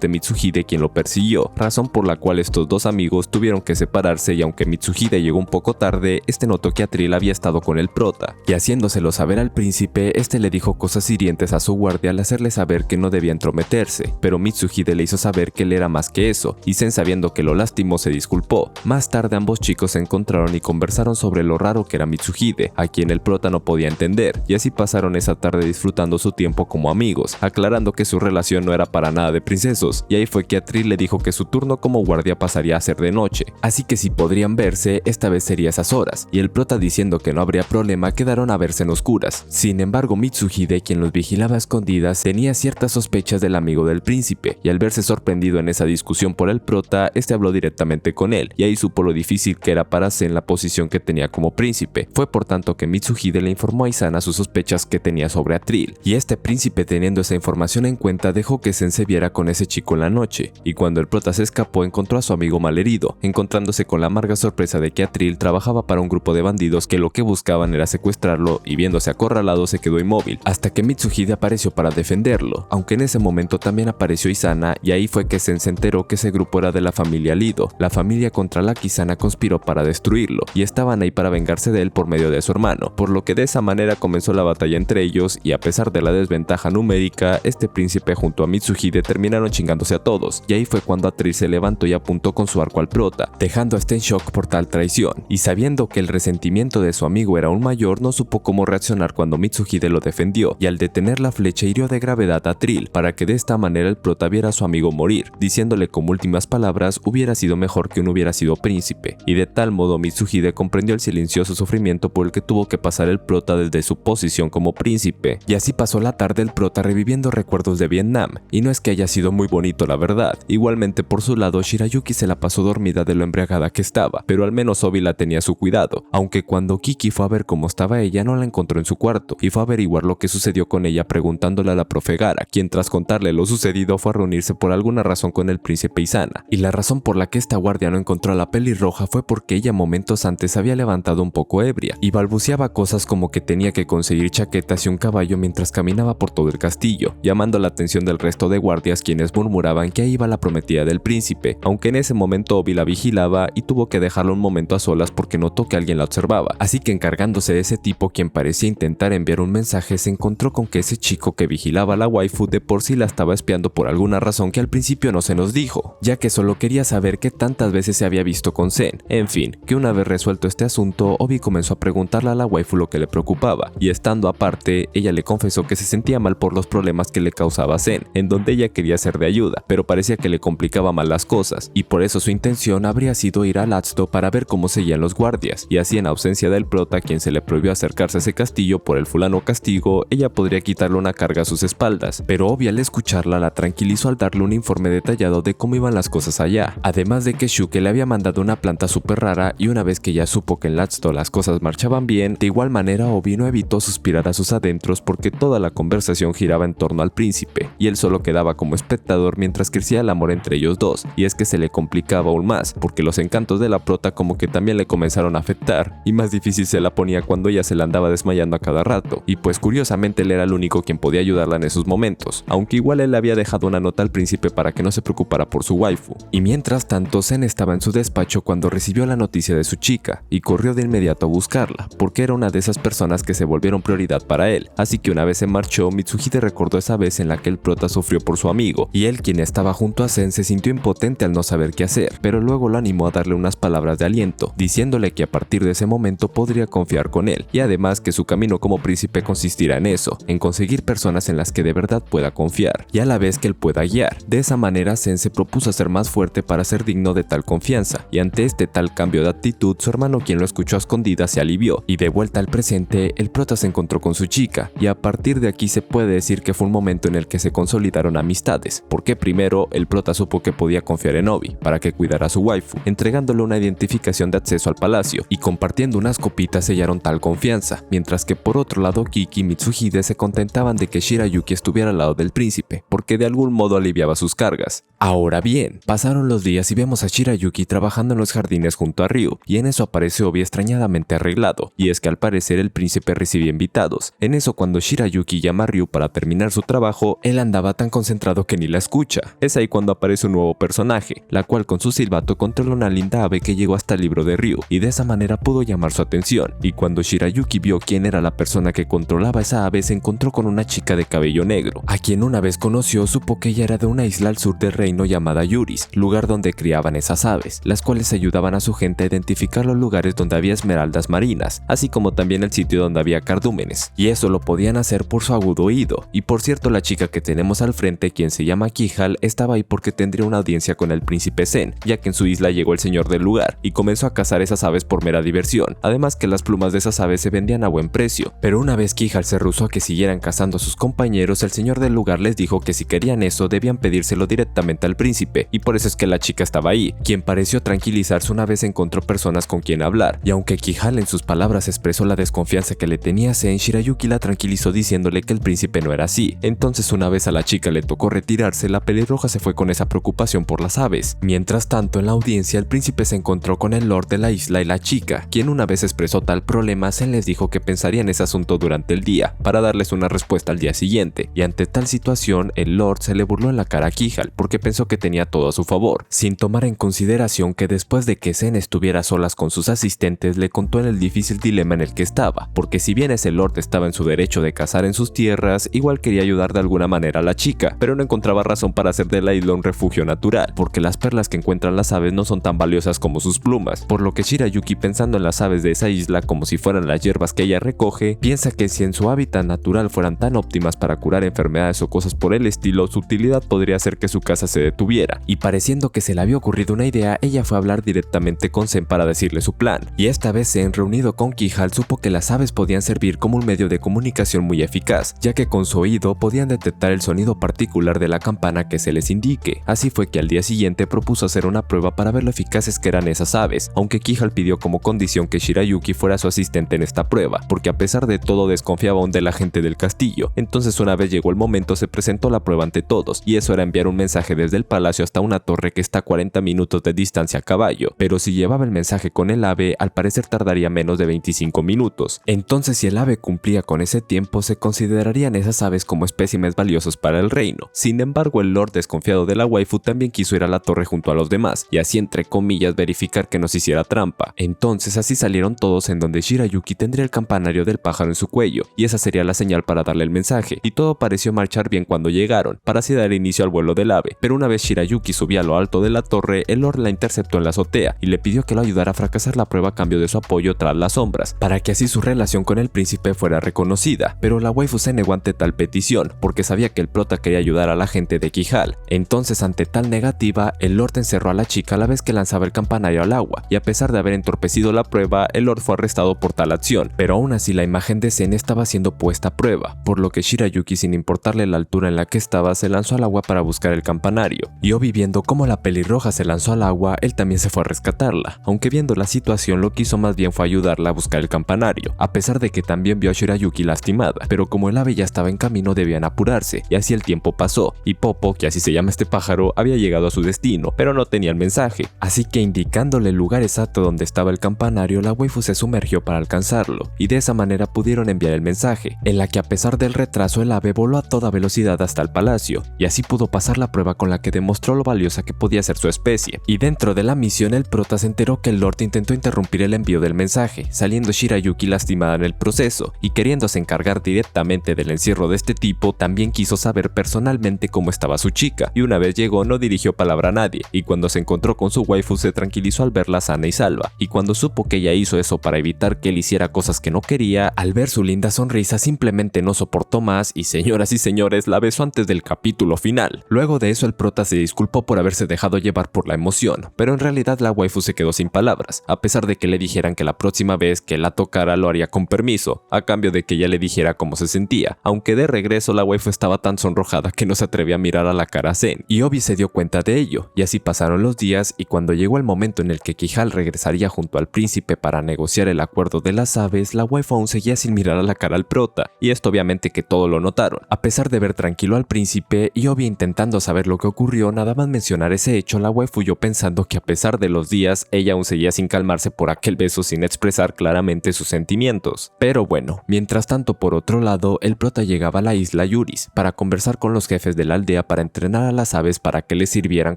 [SPEAKER 1] de Mitsuhide quien lo persiguió, razón por la cual estos dos amigos tuvieron que separarse y aunque Mitsuhide llegó un poco tarde, este notó que Atril había estado con el prota, y haciéndoselo saber al príncipe, este le dijo cosas hirientes a su guardia al hacerle saber que no debía entrometerse, pero Mitsuhide le hizo saber que él era más que eso, y Sen sabiendo que lo lastimó se disculpó. Más tarde ambos chicos se encontraron y conversaron sobre lo raro que era Mitsuhide, a quien el prota no podía entender, y así pasaron esa tarde disfrutando su tiempo como amigos, aclarando que su relación no era para nada de princesos, y ahí fue que Atril le dijo que su turno como guardia pasaría a ser de noche, así que si podrían verse, esta vez sería esas horas, y el prota diciendo que no habría problema quedaron a verse en oscuras. Sin embargo, Mitsuhide, quien los vigilaba a escondidas, tenía ciertas sospechas del amigo del príncipe, y al verse sorprendido en esa discusión por el prota, este habló directamente con él, y ahí supo lo difícil que era para Sen la posición que tenía como príncipe. Fue por tanto que Mitsuhide le informó a Izana sus sospechas que tenía sobre Atril, y este príncipe teniendo esa información en cuenta dejó que Sen se viera con ese chico en la noche, y cuando el prota se escapó encontró a su amigo malherido, encontrándose con la amarga sorpresa de que Atril trabajaba para un grupo de bandidos que lo que buscaban era secuestrarlo y viéndose acorralado se quedó inmóvil, hasta que Mitsuhide apareció para defenderlo, aunque en ese momento también apareció Izana y ahí fue que Sen se enteró que ese grupo era de la familia Lido, la familia contra la que Izana conspiró para destruirlo, y estaban ahí para vengarse de él por medio de su hermano, por lo que de esa manera comenzó la batalla entre ellos y a pesar de la desventaja numérica, este príncipe junto a Mitsuhide terminaron chingándose a todos, y ahí fue cuando Atril se levantó y apuntó con su arco al prota, dejando a este en shock por tal traición, y sabiendo que el resentimiento de su amigo era aún mayor, no supo cómo reaccionar cuando Mitsuhide lo defendió, y al detener la flecha hirió de gravedad a Atril, para que de esta manera el prota viera a su amigo morir, diciéndole como últimas palabras hubiera sido mejor que no hubiera sido príncipe, y de tal modo Mitsuhide comprendió el silencioso sufrimiento por el que tuvo que pasar el prota desde su posición como príncipe, y así pasó la tarde el prota reviviendo recuerdos de Vietnam, y no es que haya sido muy bonito la verdad. Igualmente por su lado Shirayuki se la pasó dormida de lo embriagada que estaba, pero al menos Obi la tenía a su cuidado, aunque cuando Kiki fue a ver cómo estaba ella no la encontró en su cuarto, y fue a averiguar lo que sucedió con ella preguntándole a la profe Gara, quien tras contarle lo sucedido fue a reunirse por alguna razón con el príncipe Izana, y la razón por la que esta guardia no encontró a la pelirroja fue porque ella momentos antes había levantado un poco ebria, y balbuceaba cosas como que tenía que conseguir chaquetas y un caballo mientras caminaba por todo el castillo, llamando la atención del resto de guardias quienes murmuraban que ahí iba la prometida del príncipe, aunque en ese momento Obi la vigilaba y tuvo que dejarla un momento a solas porque notó que alguien la observaba, así que encargándose de ese tipo quien parecía intentar enviar un mensaje se encontró con que ese chico que vigilaba a la waifu de por sí la estaba espiando por alguna razón que al principio no se nos dijo, ya que solo quería saber qué tantas veces se había visto con Sen. En fin, que una vez resuelto este asunto, Obi comenzó a preguntarle a la waifu lo que le preocupaba, y estando aparte, ella le confesó que se sentía mal por los problemas que le causaba Sen, en donde ella quería ser de ayuda, pero parecía que le complicaba mal las cosas, y por eso su intención habría sido ir al Atsto para ver cómo seguían los guardias, y así en ausencia del prota quien se le prohibió acercarse a ese castillo por el fulano castigo, ella podría quitarle una carga a sus espaldas, pero Obi al escucharla la tranquilizó al darle un informe detallado de cómo iban las cosas allá, además de que Shuke le había mandado una planta súper rara y una vez que ya supo que en Latsto las cosas marchaban bien, de igual manera Obi no evitó suspirar a sus adentros porque toda la conversación giraba en torno al príncipe, y él solo quedaba como espectador mientras crecía el amor entre ellos dos, y es que se le complicaba aún más, porque los encantos de la prota como que también le comenzaron a afectar, y más difícil se la ponía cuando ella se la andaba desmayando a cada rato, y pues curiosamente él era el único quien podía ayudarla en esos momentos, aunque igual él le había dejado una nota al príncipe para que no se preocupara por su waifu. Y mientras tanto Sen estaba en su despacho cuando recibió la noticia de su chica, y corrió de inmediato a buscarla, porque era una de esas personas que se volvieron prioridad para él, así que una vez se marchó, Mitsuhide recordó esa vez en la que el prota sufrió por su amigo, y él quien estaba junto a Sen se sintió impotente al no saber qué hacer, pero luego lo animó a darle unas palabras de aliento, diciéndole que a partir de ese momento podría confiar con él, y además que su camino como príncipe consistirá en eso, en conseguir personas en las que de verdad pueda confiar, y a la vez que él pueda guiar. De esa manera Sen se propuso ser más fuerte para ser digno de tal confianza, y ante este tal cambio de actitud, su hermano quien lo escuchó a escondidas se alivió, y de vuelta al presente, el prota se encontró con su chica, y a partir de aquí se puede decir que fue un momento en el que se consolidaron amistades, porque primero el prota supo que podía confiar en Obi para que cuidara a su waifu, entregándole una identificación de acceso al palacio, y compartiendo unas copitas sellaron tal confianza, mientras que por otro lado Kiki y Mitsuhide se contentaban de que Shirayuki estuviera al lado del príncipe, porque de algún modo aliviaba sus cargas. Ahora bien, pasaron los días y vemos a Shirayuki trabajando en los jardines junto a Ryu, y en eso aparece Obi extrañadamente arreglado, y es que al parecer el príncipe príncipe recibía invitados. En eso, cuando Shirayuki llama a Ryu para terminar su trabajo, él andaba tan concentrado que ni la escucha. Es ahí cuando aparece un nuevo personaje, la cual con su silbato controla una linda ave que llegó hasta el libro de Ryu, y de esa manera pudo llamar su atención. Y cuando Shirayuki vio quién era la persona que controlaba esa ave, se encontró con una chica de cabello negro, a quien una vez conoció. Supo que ella era de una isla al sur del reino llamada Yuris, lugar donde criaban esas aves, las cuales ayudaban a su gente a identificar los lugares donde había esmeraldas marinas, así como también el sitio donde había cardúmenes, y eso lo podían hacer por su agudo oído. Y por cierto, la chica que tenemos al frente, quien se llama Kihal, estaba ahí porque tendría una audiencia con el príncipe Zen, ya que en su isla llegó el señor del lugar y comenzó a cazar esas aves por mera diversión, además que las plumas de esas aves se vendían a buen precio. Pero una vez Kihal se rehusó a que siguieran cazando a sus compañeros, el señor del lugar les dijo que si querían eso debían pedírselo directamente al príncipe, y por eso es que la chica estaba ahí, quien pareció tranquilizarse una vez encontró personas con quien hablar. Y aunque Kihal en sus palabras expresó la desconfianza que le tenía a Zen, Shirayuki la tranquilizó diciéndole que el príncipe no era así. Entonces, una vez a la chica le tocó retirarse, la pelirroja se fue con esa preocupación por las aves. Mientras tanto, en la audiencia, el príncipe se encontró con el lord de la isla y la chica, quien una vez expresó tal problema, Zen les dijo que pensaría en ese asunto durante el día, para darles una respuesta al día siguiente. Y ante tal situación, el lord se le burló en la cara a Kihal, porque pensó que tenía todo a su favor, sin tomar en consideración que después de que Zen estuviera a solas con sus asistentes, le contó en el difícil dilema en el que estaba, porque si bien ese lord estaba en su derecho de cazar en sus tierras, igual quería ayudar de alguna manera a la chica, pero no encontraba razón para hacer de la isla un refugio natural, porque las perlas que encuentran las aves no son tan valiosas como sus plumas, por lo que Shirayuki, pensando en las aves de esa isla como si fueran las hierbas que ella recoge, piensa que si en su hábitat natural fueran tan óptimas para curar enfermedades o cosas por el estilo, su utilidad podría hacer que su casa se detuviera. Y pareciendo que se le había ocurrido una idea, ella fue a hablar directamente con Zen para decirle su plan. Y esta vez Zen, reunido con Kihal, supo que las aves podían servir como un medio de comunicación muy eficaz, ya que con su oído podían detectar el sonido particular de la campana que se les indique. Así fue que al día siguiente propuso hacer una prueba para ver lo eficaces que eran esas aves, aunque Kihal pidió como condición que Shirayuki fuera su asistente en esta prueba, porque a pesar de todo desconfiaba aún de la gente del castillo. Entonces, una vez llegó el momento, se presentó la prueba ante todos, y eso era enviar un mensaje desde el palacio hasta una torre que está a 40 minutos de distancia a caballo, pero si llevaba el mensaje con el ave, al parecer tardaría menos de 25 minutos. Entonces, si el ave cumplía con ese tiempo, se considerarían esas aves como espécimes valiosos para el reino. Sin embargo, el lord, desconfiado de la waifu, también quiso ir a la torre junto a los demás, y así entre comillas verificar que no se hiciera trampa. Entonces así salieron todos, en donde Shirayuki tendría el campanario del pájaro en su cuello, y esa sería la señal para darle el mensaje, y todo pareció marchar bien cuando llegaron, para así dar inicio al vuelo del ave. Pero una vez Shirayuki subía a lo alto de la torre, el lord la interceptó en la azotea, y le pidió que lo ayudara a fracasar la prueba a cambio de su apoyo tras las sombras, para que así su relación con el príncipe fuera reconocida. Pero la waifu se negó ante tal petición, porque sabía que el prota quería ayudar a la gente de Kihal. Entonces, ante tal negativa, el lord encerró a la chica a la vez que lanzaba el campanario al agua, y a pesar de haber entorpecido la prueba, el lord fue arrestado por tal acción. Pero aún así la imagen de Zen estaba siendo puesta a prueba, por lo que Shirayuki, sin importarle la altura en la que estaba, se lanzó al agua para buscar el campanario. Y Obi, viendo cómo la pelirroja se lanzó al agua, él también se fue a rescatarla, aunque viendo la situación lo que hizo más bien fue ayudarla a buscar el campanario, a pesar de que también vio a Shirayuki lastimada. Pero como el ave ya estaba en camino, debían apurarse, y así el tiempo pasó, y Popo, que así se llama este pájaro, había llegado a su destino, pero no tenía el mensaje. Así que indicándole el lugar exacto donde estaba el campanario, la waifu se sumergió para alcanzarlo, y de esa manera pudieron enviar el mensaje, en la que a pesar del retraso el ave voló a toda velocidad hasta el palacio, y así pudo pasar la prueba con la que demostró lo valiosa que podía ser su especie. Y dentro de la misión, el prota se enteró que el lord intentó interrumpir el envío del mensaje, saliendo Shirayuki lastimada en el proceso, y queriéndose encargar directamente del encierro de este tipo, también quiso saber personalmente cómo estaba su chica, y una vez llegó no dirigió palabra a nadie, y cuando se encontró con su waifu se tranquilizó al verla sana y salva, y cuando supo que ella hizo eso para evitar que él hiciera cosas que no quería, al ver su linda sonrisa simplemente no soportó más y, señoras y señores, la besó antes del capítulo final. Luego de eso el prota se disculpó por haberse dejado llevar por la emoción, pero en realidad la waifu se quedó sin palabras, a pesar de que le dijeran que la próxima vez que la tocara lo haría con permiso, a cambio de que ella le dijera cómo se sentía, aunque de regreso la waifu estaba tan sonrojada que no se atrevía a mirar a la cara a Zen, y Obi se dio cuenta de ello, y así pasaron los días, y cuando llegó el momento en el que Kihal regresaría junto al príncipe para negociar el acuerdo de las aves, la waifu aún seguía sin mirar a la cara al prota, y esto obviamente que todo lo notaron. A pesar de ver tranquilo al príncipe y Obi intentando saber lo que ocurrió, nada más mencionar ese hecho, la waifu huyó pensando que a pesar de los días, ella aún seguía sin calmarse por aquel beso sin expresar claramente sus sentimientos. sentimientos. Pero bueno, mientras tanto por otro lado, el prota llegaba a la isla Yuris para conversar con los jefes de la aldea para entrenar a las aves para que les sirvieran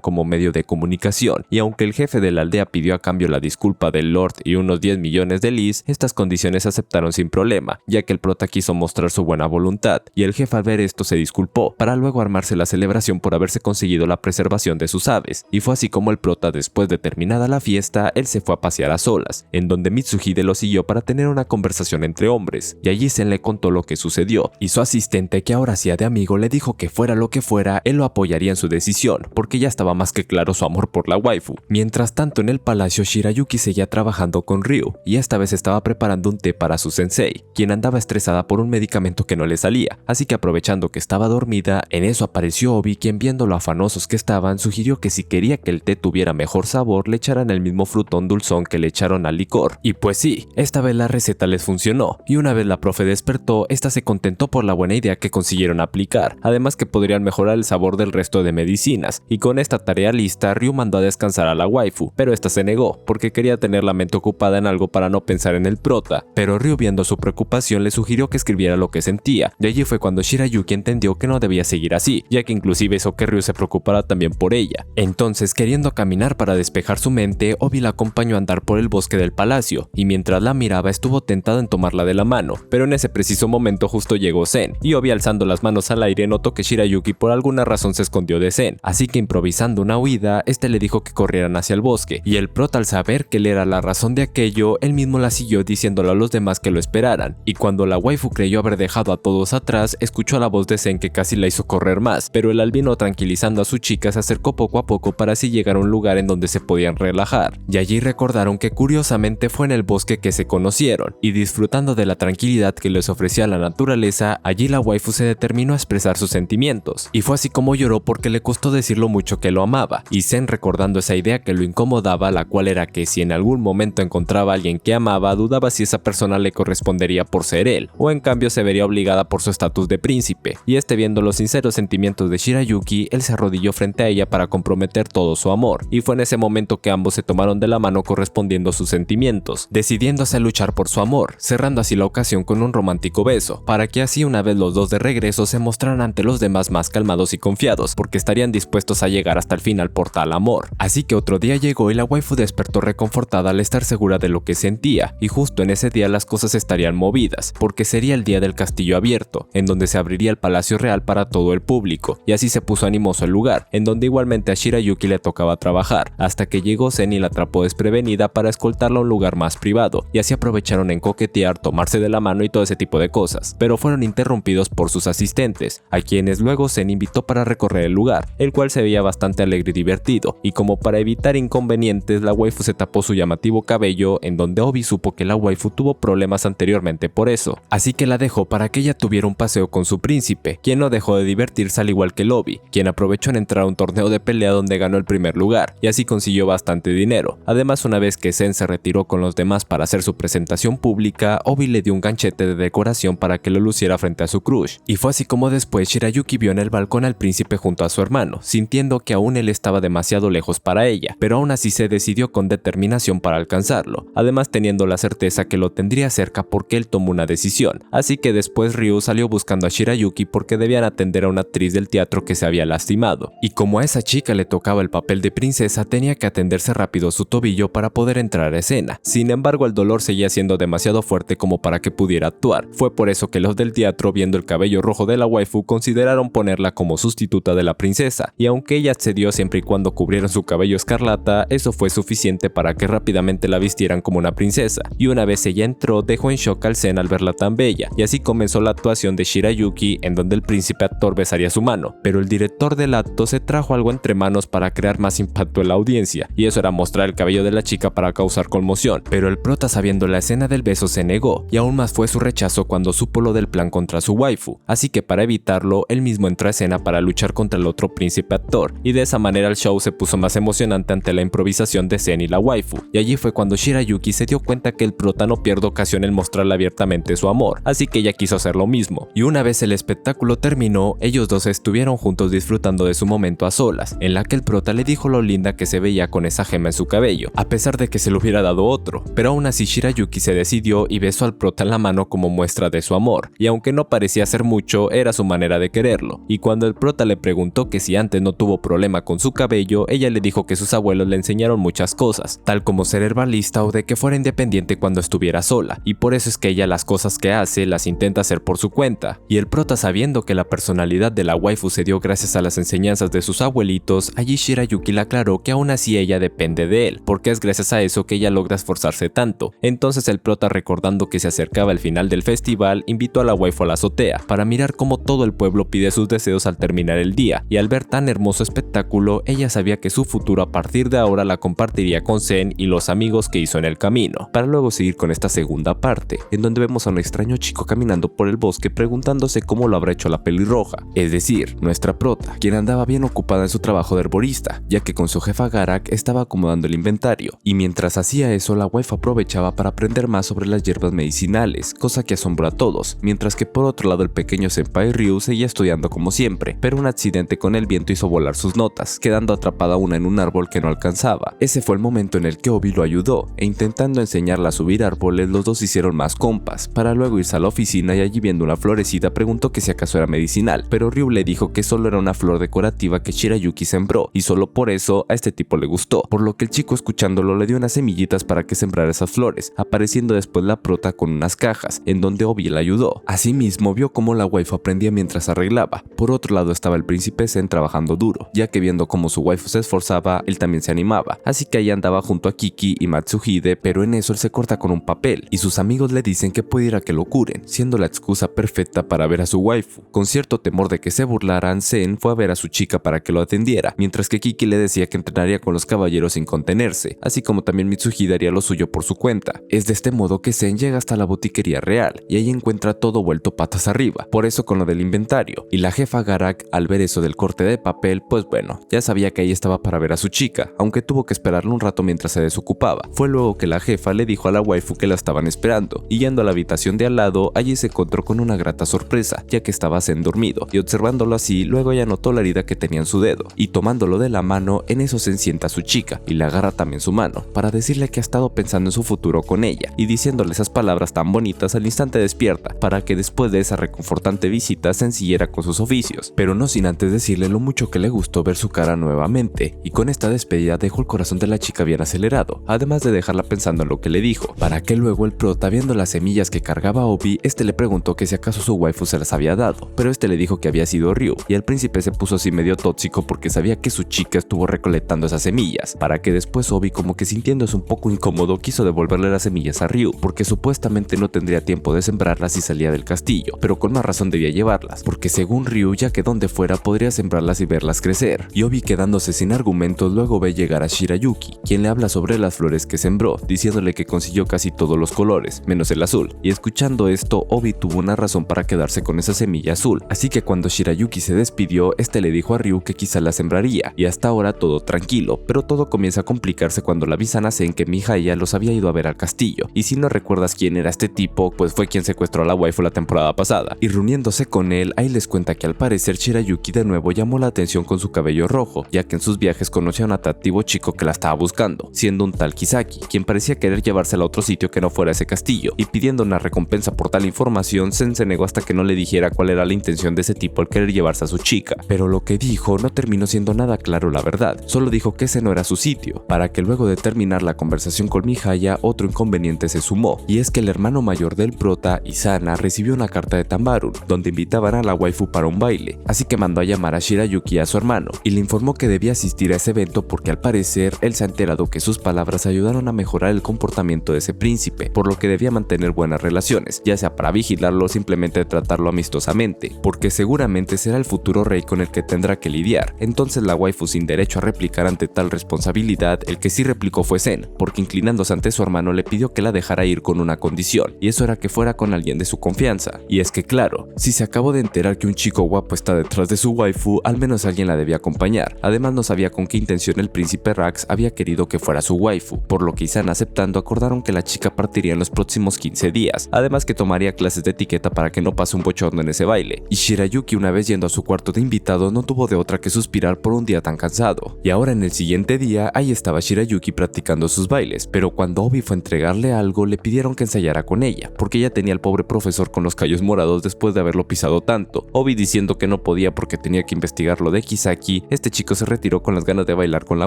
[SPEAKER 1] como medio de comunicación, y aunque el jefe de la aldea pidió a cambio la disculpa del Lord y unos 10 millones de lis, estas condiciones aceptaron sin problema, ya que el prota quiso mostrar su buena voluntad, y el jefe al ver esto se disculpó, para luego armarse la celebración por haberse conseguido la preservación de sus aves, y fue así como el prota, después de terminada la fiesta, él se fue a pasear a solas, en donde Mitsuhide lo siguió para tener una conversación entre hombres, y allí Zen le contó lo que sucedió, y su asistente, que ahora hacía de amigo, le dijo que fuera lo que fuera, él lo apoyaría en su decisión, porque ya estaba más que claro su amor por la waifu. Mientras tanto en el palacio, Shirayuki seguía trabajando con Ryu, y esta vez estaba preparando un té para su sensei, quien andaba estresada por un medicamento que no le salía, así que aprovechando que estaba dormida, en eso apareció Obi, quien viendo lo afanosos que estaban, sugirió que si quería que el té tuviera mejor sabor, le echaran el mismo frutón dulzón que le echaron al licor. Y pues sí, esta vez la receta les funcionó, y una vez la profe despertó, esta se contentó por la buena idea que consiguieron aplicar, además que podrían mejorar el sabor del resto de medicinas, y con esta tarea lista, Ryu mandó a descansar a la waifu, pero esta se negó, porque quería tener la mente ocupada en algo para no pensar en el prota, pero Ryu, viendo su preocupación, le sugirió que escribiera lo que sentía, y allí fue cuando Shirayuki entendió que no debía seguir así, ya que inclusive hizo que Ryu se preocupara también por ella. Entonces, queriendo caminar para despejar su mente, Obi la acompañó a andar por el bosque del palacio, y mientras la miraba estuvo tentado en tomarla de la mano, pero en ese preciso momento justo llegó Zen, y Obi, alzando las manos al aire, notó que Shirayuki por alguna razón se escondió de Zen, así que improvisando una huida, este le dijo que corrieran hacia el bosque, y el prota, al saber que él era la razón de aquello, él mismo la siguió diciéndole a los demás que lo esperaran, y cuando la waifu creyó haber dejado a todos atrás, escuchó la voz de Zen que casi la hizo correr más, pero el albino, tranquilizando a su chica, se acercó poco a poco para así llegar a un lugar en donde se podían relajar, y allí recordaron que curiosamente fue en el bosque que se conocieron, y disfrutando de la tranquilidad que les ofrecía la naturaleza, allí la waifu se determinó a expresar sus sentimientos, y fue así como lloró porque le costó decir lo mucho que lo amaba, y Zen, recordando esa idea que lo incomodaba, la cual era que si en algún momento encontraba a alguien que amaba, dudaba si esa persona le correspondería por ser él, o en cambio se vería obligada por su estatus de príncipe, y viendo los sinceros sentimientos de Shirayuki, él se arrodilló frente a ella para comprometer todo su amor, y fue en ese momento que ambos se tomaron de la mano correspondiendo a sus sentimientos, decidiéndose a luchar por su amor, cerrando así la ocasión con un romántico beso, para que así una vez los dos de regreso se mostraran ante los demás más calmados y confiados, porque estarían dispuestos a llegar hasta el final por tal amor. Así que otro día llegó y la waifu despertó reconfortada al estar segura de lo que sentía, y justo en ese día las cosas estarían movidas, porque sería el día del castillo abierto, en donde se abriría el palacio real para todo el público, y así se puso animoso el lugar, en donde igualmente a Shirayuki le tocaba trabajar, hasta que llegó Zen y la atrapó desprevenida para escoltarla a un lugar más privado, y así aprovecharon en coquetear, tomarse de la mano y todo ese tipo de cosas, pero fueron interrumpidos por sus asistentes, a quienes luego Zen invitó para recorrer el lugar, el cual se veía bastante alegre y divertido, y como para evitar inconvenientes, la waifu se tapó su llamativo cabello, en donde Obi supo que la waifu tuvo problemas anteriormente por eso, así que la dejó para que ella tuviera un paseo con su príncipe, quien no dejó de divertirse al igual que el Obi, quien aprovechó en entrar a un torneo de pelea donde ganó el primer lugar, y así consiguió bastante dinero. Además, una vez que Zen se retiró con los demás para hacer su presentación pública, Obi le dio un ganchete de decoración para que lo luciera frente a su crush, y fue así como después Shirayuki vio en el balcón al príncipe junto a su hermano, sintiendo que aún él estaba demasiado lejos para ella, pero aún así se decidió con determinación para alcanzarlo, además teniendo la certeza que lo tendría cerca porque él tomó una decisión, así que después Ryu salió buscando a Shirayuki porque debían atender a una actriz del teatro que se había lastimado, y como a esa chica le tocaba el papel de princesa, tenía que atenderse rápido su tobillo para poder entrar a escena. Sin embargo, el dolor seguía siendo demasiado fuerte como para que pudiera actuar. Fue por eso que los del teatro, viendo el cabello rojo de la waifu, consideraron ponerla como sustituta de la princesa, y aunque ella accedió siempre y cuando cubrieran su cabello escarlata, eso fue suficiente para que rápidamente la vistieran como una princesa, y una vez ella entró, dejó en shock al Zen al verla tan bella, y así comenzó la actuación de Shirayuki, en donde el príncipe actor besaría su mano, pero el director del acto se trajo algo entre manos para crear más impacto en la audiencia, y eso era mostrar el cabello de la chica para causar conmoción, pero el prota, sabiendo la escena del beso, se negó, y aún más fue su rechazo cuando supo lo del plan contra su waifu, así que para evitarlo, él mismo entró a escena para luchar contra el otro príncipe actor, y de esa manera el show se puso más emocionante ante la improvisación de Zen y la waifu, y allí fue cuando Shirayuki se dio cuenta que el prota no pierde ocasión en mostrarle abiertamente su amor, así que ella quiso hacer lo mismo, y una vez el espectáculo terminó, ellos dos estuvieron juntos disfrutando de su momento a solas, en la que el prota le dijo lo linda que se veía con esa gema en su cabello, a pesar de que se lo hubiera dado otro, pero aún así Shirayuki se decidió despidió y besó al prota en la mano como muestra de su amor, y aunque no parecía hacer mucho, era su manera de quererlo. Y cuando el prota le preguntó que si antes no tuvo problema con su cabello, ella le dijo que sus abuelos le enseñaron muchas cosas, tal como ser herbalista o de que fuera independiente cuando estuviera sola, y por eso es que ella las cosas que hace las intenta hacer por su cuenta. Y el prota, sabiendo que la personalidad de la waifu se dio gracias a las enseñanzas de sus abuelitos, allí Shirayuki le aclaró que aún así ella depende de él, porque es gracias a eso que ella logra esforzarse tanto. Entonces el prota, recordando que se acercaba el final del festival, invitó a la waifu a la azotea para mirar cómo todo el pueblo pide sus deseos al terminar el día, y al ver tan hermoso espectáculo, ella sabía que su futuro a partir de ahora la compartiría con Zen y los amigos que hizo en el camino, para luego seguir con esta segunda parte, en donde vemos a un extraño chico caminando por el bosque preguntándose cómo lo habrá hecho la pelirroja, es decir, nuestra prota, quien andaba bien ocupada en su trabajo de herborista, ya que con su jefa Garak estaba acomodando el inventario, y mientras hacía eso la waifu aprovechaba para aprender más sobre las hierbas medicinales, cosa que asombró a todos, mientras que por otro lado el pequeño senpai Ryu seguía estudiando como siempre, pero un accidente con el viento hizo volar sus notas, quedando atrapada una en un árbol que no alcanzaba. Ese fue el momento en el que Obi lo ayudó, e intentando enseñarla a subir árboles, los dos hicieron más compas, para luego irse a la oficina y allí viendo una florecita preguntó que si acaso era medicinal, pero Ryu le dijo que solo era una flor decorativa que Shirayuki sembró, y solo por eso a este tipo le gustó, por lo que el chico, escuchándolo, le dio unas semillitas para que sembrara esas flores, apareciendo después la prota con unas cajas, en donde Obi la ayudó. Asimismo vio cómo la waifu aprendía mientras arreglaba. Por otro lado estaba el príncipe Zen trabajando duro, ya que viendo cómo su waifu se esforzaba, él también se animaba, así que ahí andaba junto a Kiki y Matsuhide, pero en eso él se corta con un papel, y sus amigos le dicen que puede ir a que lo curen, siendo la excusa perfecta para ver a su waifu. Con cierto temor de que se burlaran, Zen fue a ver a su chica para que lo atendiera, mientras que Kiki le decía que entrenaría con los caballeros sin contenerse, así como también Mitsuhide haría lo suyo por su cuenta. Es de este modo que Zen llega hasta la botiquería real, y ahí encuentra todo vuelto patas arriba, por eso con lo del inventario, y la jefa Garak, al ver eso del corte de papel, pues bueno, ya sabía que ahí estaba para ver a su chica, aunque tuvo que esperarle un rato mientras se desocupaba. Fue luego que la jefa le dijo a la waifu que la estaban esperando, y yendo a la habitación de al lado, allí se encontró con una grata sorpresa, ya que estaba Zen dormido, y observándolo así, luego ella notó la herida que tenía en su dedo, y tomándolo de la mano, en eso se sienta a su chica, y le agarra también su mano, para decirle que ha estado pensando en su futuro con ella, y diciéndole esas palabras tan bonitas, al instante despierta, para que después de esa reconfortante visita se ensillera con sus oficios, pero no sin antes decirle lo mucho que le gustó ver su cara nuevamente, y con esta despedida dejó el corazón de la chica bien acelerado, además de dejarla pensando en lo que le dijo, para que luego el prota, viendo las semillas que cargaba Obi, le preguntó que si acaso su waifu se las había dado, pero le dijo que había sido Ryu, y el príncipe se puso así medio tóxico porque sabía que su chica estuvo recolectando esas semillas, para que después Obi, como que sintiéndose un poco incómodo, quiso devolverle las semillas a Ryu, porque supuestamente no tendría tiempo de sembrarlas si salía del castillo, pero con más razón debía llevarlas, porque según Ryu, ya que donde fuera podría sembrarlas y verlas crecer, y Obi, quedándose sin argumentos, luego ve llegar a Shirayuki, quien le habla sobre las flores que sembró, diciéndole que consiguió casi todos los colores, menos el azul, y escuchando esto, Obi tuvo una razón para quedarse con esa semilla azul, así que cuando Shirayuki se despidió, le dijo a Ryu que quizá la sembraría, y hasta ahora todo tranquilo, pero todo comienza a complicarse cuando le avisan a Zen que Mihaya los había ido a ver al castillo, y si no recuerdas quién era este tipo, pues fue quien secuestró a la waifu la temporada pasada, y reuniéndose con él, ahí les cuenta que al parecer Shirayuki de nuevo llamó la atención con su cabello rojo, ya que en sus viajes conoció a un atractivo chico que la estaba buscando, siendo un tal Kisaki, quien parecía querer llevársela a otro sitio que no fuera ese castillo, y pidiendo una recompensa por tal información, Zen se negó hasta que no le dijera cuál era la intención de ese tipo al querer llevarse a su chica, pero lo que dijo no terminó siendo nada claro la verdad, solo dijo que ese no era su sitio, para que luego de terminar la conversación con Mihaya, otro inconveniente se sumó, y es que el hermano mayor del prota, Isana, recibió una carta de Tambarun, donde invitaban a la waifu para un baile, así que mandó a llamar a Shirayuki y a su hermano, y le informó que debía asistir a ese evento porque al parecer él se ha enterado que sus palabras ayudaron a mejorar el comportamiento de ese príncipe, por lo que debía mantener buenas relaciones, ya sea para vigilarlo o simplemente tratarlo amistosamente, porque seguramente será el futuro rey con el que tendrá que lidiar. Entonces la waifu, sin derecho a replicar ante tal responsabilidad, el que sí replicó fue Zen, porque inclinándose ante su hermano le pidió que la dejara ir con una condición, y eso era que fuera con alguien de su confianza. Y es que claro, si se acabó de enterar que un chico guapo está detrás de su waifu, al menos alguien la debía acompañar. Además no sabía con qué intención el príncipe Rax había querido que fuera su waifu, por lo que Isana aceptando acordaron que la chica partiría en los próximos 15 días, además que tomaría clases de etiqueta para que no pase un bochorno en ese baile. Y Shirayuki, una vez yendo a su cuarto de invitado, no tuvo de otra que suspirar por un día tan cansado. Y ahora en el siguiente día, ahí estaba Shirayuki practicando sus bailes, pero cuando Obi fue a entregarle algo, le le pidieron que ensayara con ella, porque ella tenía al pobre profesor con los callos morados después de haberlo pisado tanto. Obi diciendo que no podía porque tenía que investigar lo de Kisaki, este chico se retiró con las ganas de bailar con la